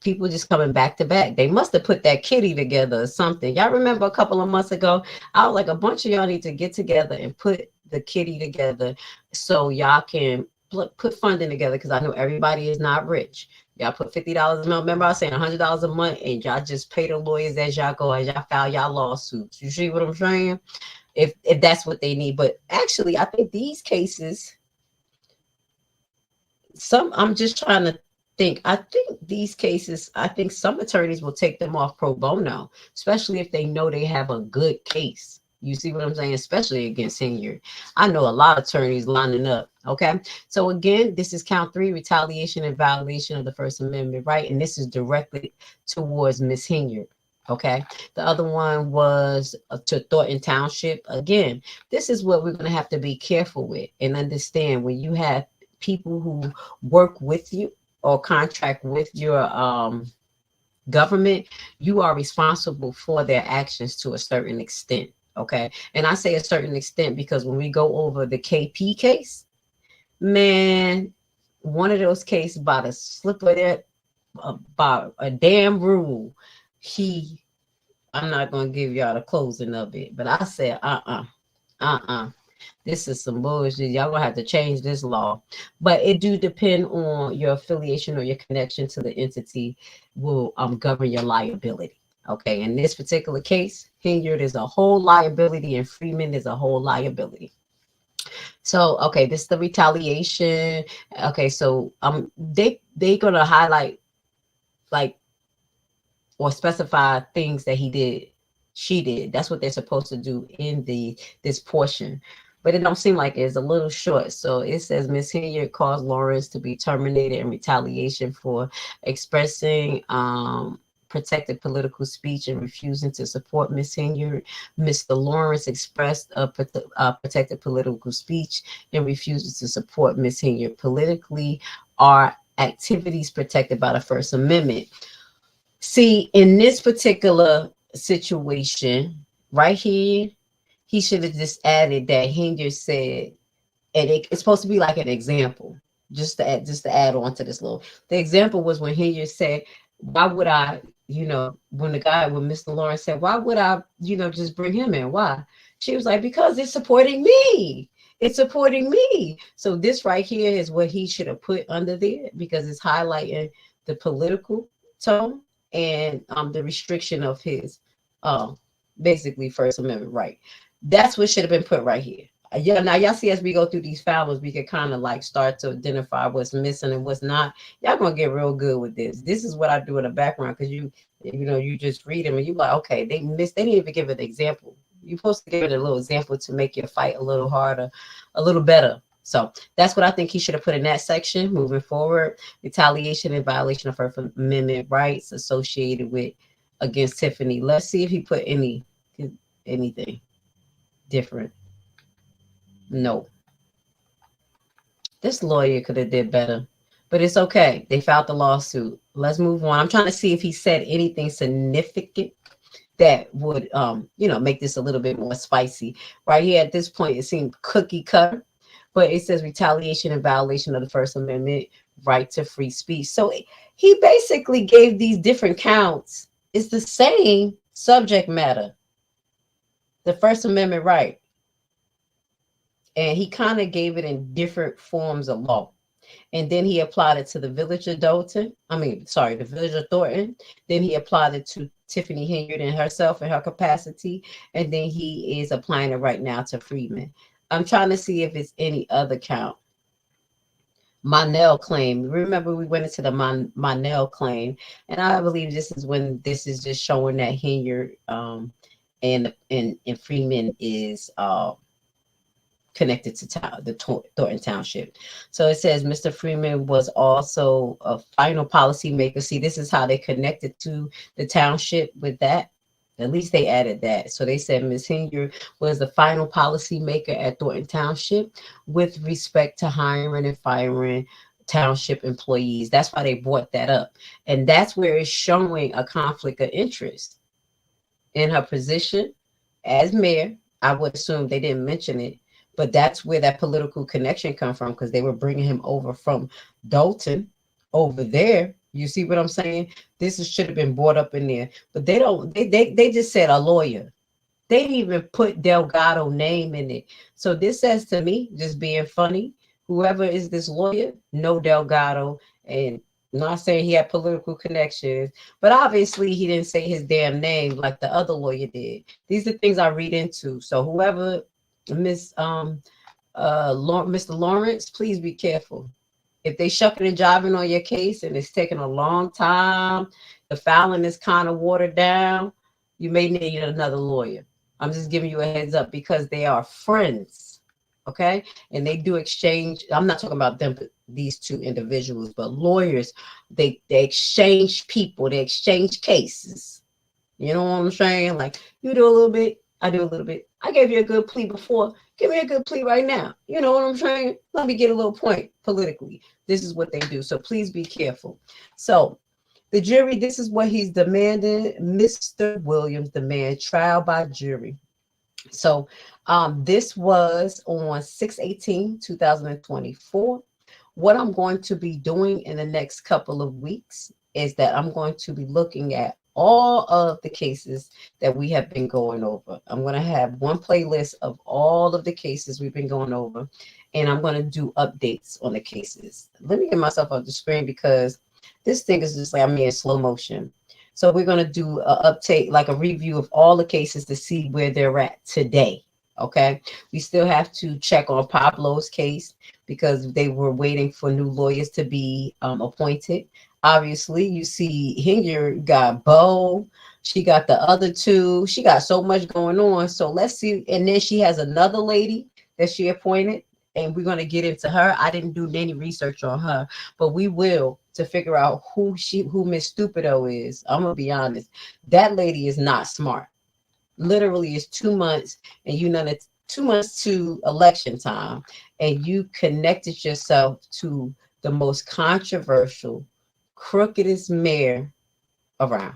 people just coming back to back. They must have put that kitty together or something. Y'all remember a couple of months ago, I was like, a bunch of y'all need to get together and put the kitty together so y'all can put funding together, because I know everybody is not rich. Y'all put $50 a month. Remember I was saying $100 a month, and y'all just pay the lawyers as y'all go, as y'all file y'all lawsuits. You see what I'm saying? If that's what they need. But actually, I think these cases, I'm just trying to think. I think these cases, I think some attorneys will take them off pro bono, especially if they know they have a good case. You see what I'm saying? Especially against Henyard. I know a lot of attorneys lining up. Okay. So again, this is count 3, retaliation and violation of the First Amendment, right? And this is directly towards Miss Henyard. Okay. The other one was to Thornton Township. Again, this is what we're going to have to be careful with and understand. When you have people who work with you or contract with your government, you are responsible for their actions to a certain extent. Okay. And I say a certain extent because when we go over the KP case, man, one of those cases by the slip of that, by a damn rule, I'm not going to give y'all the closing of it, but I said, this is some bullshit. Y'all gonna have to change this law. But it do depend on your affiliation or your connection to the entity will govern your liability. Okay, in this particular case, Henyard is a whole liability and Freeman is a whole liability. So, okay, this is the retaliation. Okay, so they gonna highlight or specify things that she did. That's what they're supposed to do in this portion. But it don't seem like it's a little short. So it says Ms. Henyard caused Lawrence to be terminated in retaliation for expressing protected political speech and refusing to support Ms. Henyard. Mr. Lawrence expressed protected political speech and refuses to support Ms. Henyard politically are activities protected by the First Amendment. See, in this particular situation right here, he should have just added that Henyard said, and it's supposed to be like an example, just to add on to this little. The example was when Henyard said, why would I, when Mr. Lawrence said, why would I, just bring him in? Why? She was like, because it's supporting me. It's supporting me. So this right here is what he should have put under there, because it's highlighting the political tone and the restriction of his basically First Amendment right. That's what should have been put right here. Yeah, now y'all see as we go through these files, we can kind of like start to identify what's missing and what's not. Y'all gonna get real good with this. This is what I do in the background, because you just read them and you like, okay, they didn't even give an example. You're supposed to give it a little example to make your fight a little harder, a little better. So that's what I think he should have put in that section moving forward. Retaliation and violation of First Amendment rights associated with against Tiffany. Let's see if he put anything different. No. This lawyer could have did better, but it's okay. They filed the lawsuit. Let's move on. I'm trying to see if he said anything significant that would, make this a little bit more spicy. Right here at this point, it seemed cookie cutter, but it says retaliation and violation of the First Amendment right to free speech. So he basically gave these different counts. It's the same subject matter, the First Amendment right. And he kind of gave it in different forms of law. And then he applied it to the village of Dalton. The village of Thornton. Then he applied it to Tiffany Henyard and herself in her capacity. And then he is applying it right now to Freeman. I'm trying to see if it's any other count. Monell claim. Remember, we went into the Monell claim, and I believe this is when this is just showing that Henyard and Freeman is connected to the Thornton Township. So it says Mr. Freeman was also a final policy maker. See, this is how they connected to the township with that. At least they added that. So they said Ms. Henyard was the final policy maker at Thornton Township with respect to hiring and firing township employees. That's why they brought that up. And that's where it's showing a conflict of interest in her position as mayor. I would assume they didn't mention it, but that's where that political connection come from, because they were bringing him over from Dalton over there. You see what I'm saying? This should have been brought up in there, but they don't. They just said a lawyer. They didn't even put Delgado name in it. So this says to me, just being funny, whoever is this lawyer, no Delgado, and I'm not saying he had political connections, but obviously he didn't say his damn name like the other lawyer did. These are things I read into. So whoever, Mr. Lawrence, please be careful. If they shucking and jiving on your case and it's taking a long time, the filing is kind of watered down, you may need another lawyer. I'm just giving you a heads up because they are friends, okay? And they do exchange. I'm not talking about them, these two individuals, but lawyers, they exchange people, they exchange cases. You know what I'm saying? Like, you do a little bit, I do a little bit. I gave you a good plea before. Give me a good plea right now. You know what I'm saying? Let me get a little point politically. This is what they do. So please be careful. So the jury, this is what he's demanding. Mr. Williams demand trial by jury. So this was on 6/18/2024. What I'm going to be doing in the next couple of weeks is that I'm going to be looking at all of the cases that we have been going over. I'm going to have one playlist of all of the cases we've been going over, and I'm going to do updates on the cases. Let me get myself off the screen because this thing is just like I'm in slow motion. So we're going to do an update, like a review of all the cases to see where they're at today. Okay. We still have to check on Pablo's case because they were waiting for new lawyers to be appointed. Obviously, you see Henyard got Bo. She got the other two. She got so much going on. So let's see. And then she has another lady that she appointed, and we're going to get into her. I didn't do any research on her, but we will to figure out who Miss Stupido is. I'm going to be honest. That lady is not smart. Literally, it's 2 months, and you know it's 2 months to election time, and you connected yourself to the most controversial, crookedest mayor around.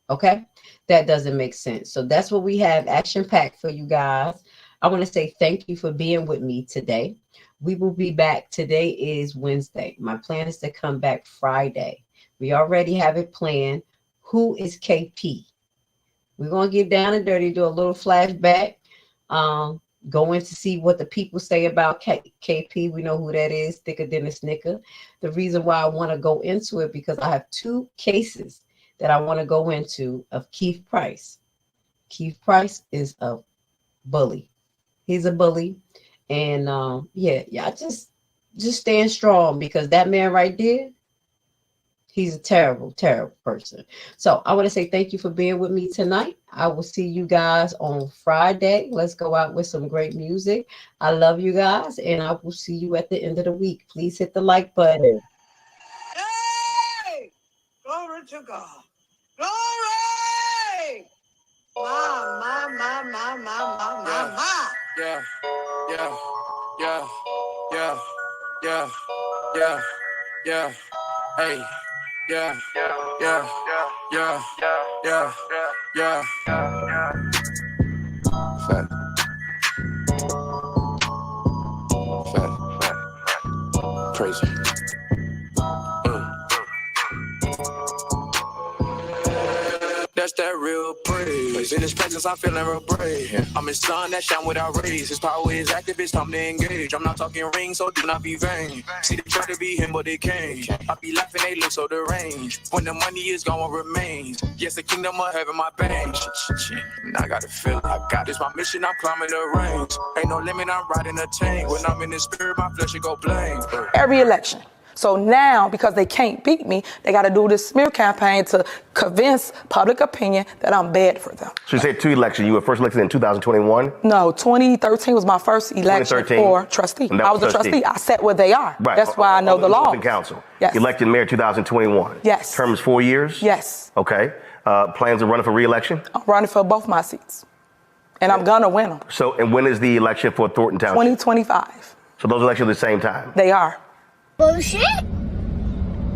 Okay, that doesn't make sense. So that's what we have action packed for you guys. I want to say thank you for being with me today. We will be back. Today is Wednesday. My plan is to come back Friday. We already have it planned. Who is KP? We're going to get down and dirty, do a little flashback, go in to see what the people say about KP. We know who that is, thicker than a snicker. The reason why I want to go into it because I have two cases that I want to go into of Keith Price. Keith Price is a bully. He's a bully. And yeah, just stand strong because that man right there, he's a terrible, terrible person. So I want to say thank you for being with me tonight. I will see you guys on Friday. Let's go out with some great music. I love you guys, and I will see you at the end of the week. Please hit the like button. Hey! Glory to God. Glory! My. Yeah. Hey. Yeah. Fact. Crazy. That's that real praise. In his presence. cause I'm feeling real brave. I'm his son that shine without rays. His power is active, it's time to engage. I'm not talking rings, so do not be vain. See, they try to be him, but they can't. I be laughing, they look so deranged. When the money is gone, remains. Yes, the kingdom of heaven, my bank. And I got to feel it. I got this, my mission, I'm climbing the range. Ain't no limit, I'm riding a tank. When I'm in the spirit, my flesh should go blame. Every election. So now, because they can't beat me, they got to do this smear campaign to convince public opinion that I'm bad for them. So you said 2 elections. You were first elected in 2021? No, 2013 was my first election for trustee. I was a trustee. I sat where they are. Right. That's why I know the law. Council. Yes. Elected mayor 2021. Yes. Terms 4 years? Yes. Okay. Plans to run for re-election? I'm running for both my seats. And I'm going to win them. So, and when is the election for Thornton Township? 2025. So those elections at the same time? They are. Bullshit.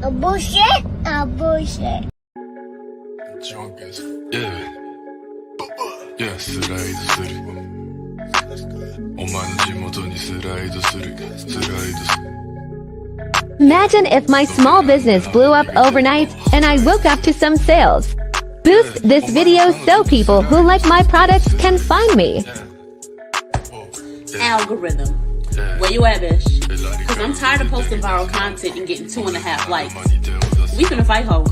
A bullshit. A bullshit. Junkers. Yeah. Yeah, スライドする。お前の地元にスライドする。スライドする。 Imagine if my small business blew up overnight and I woke up to some sales. Boost this video so people who like my products can find me. Algorithm. Where you at, bitch? Cause I'm tired of posting viral content and getting 2.5 likes. We finna fight, ho.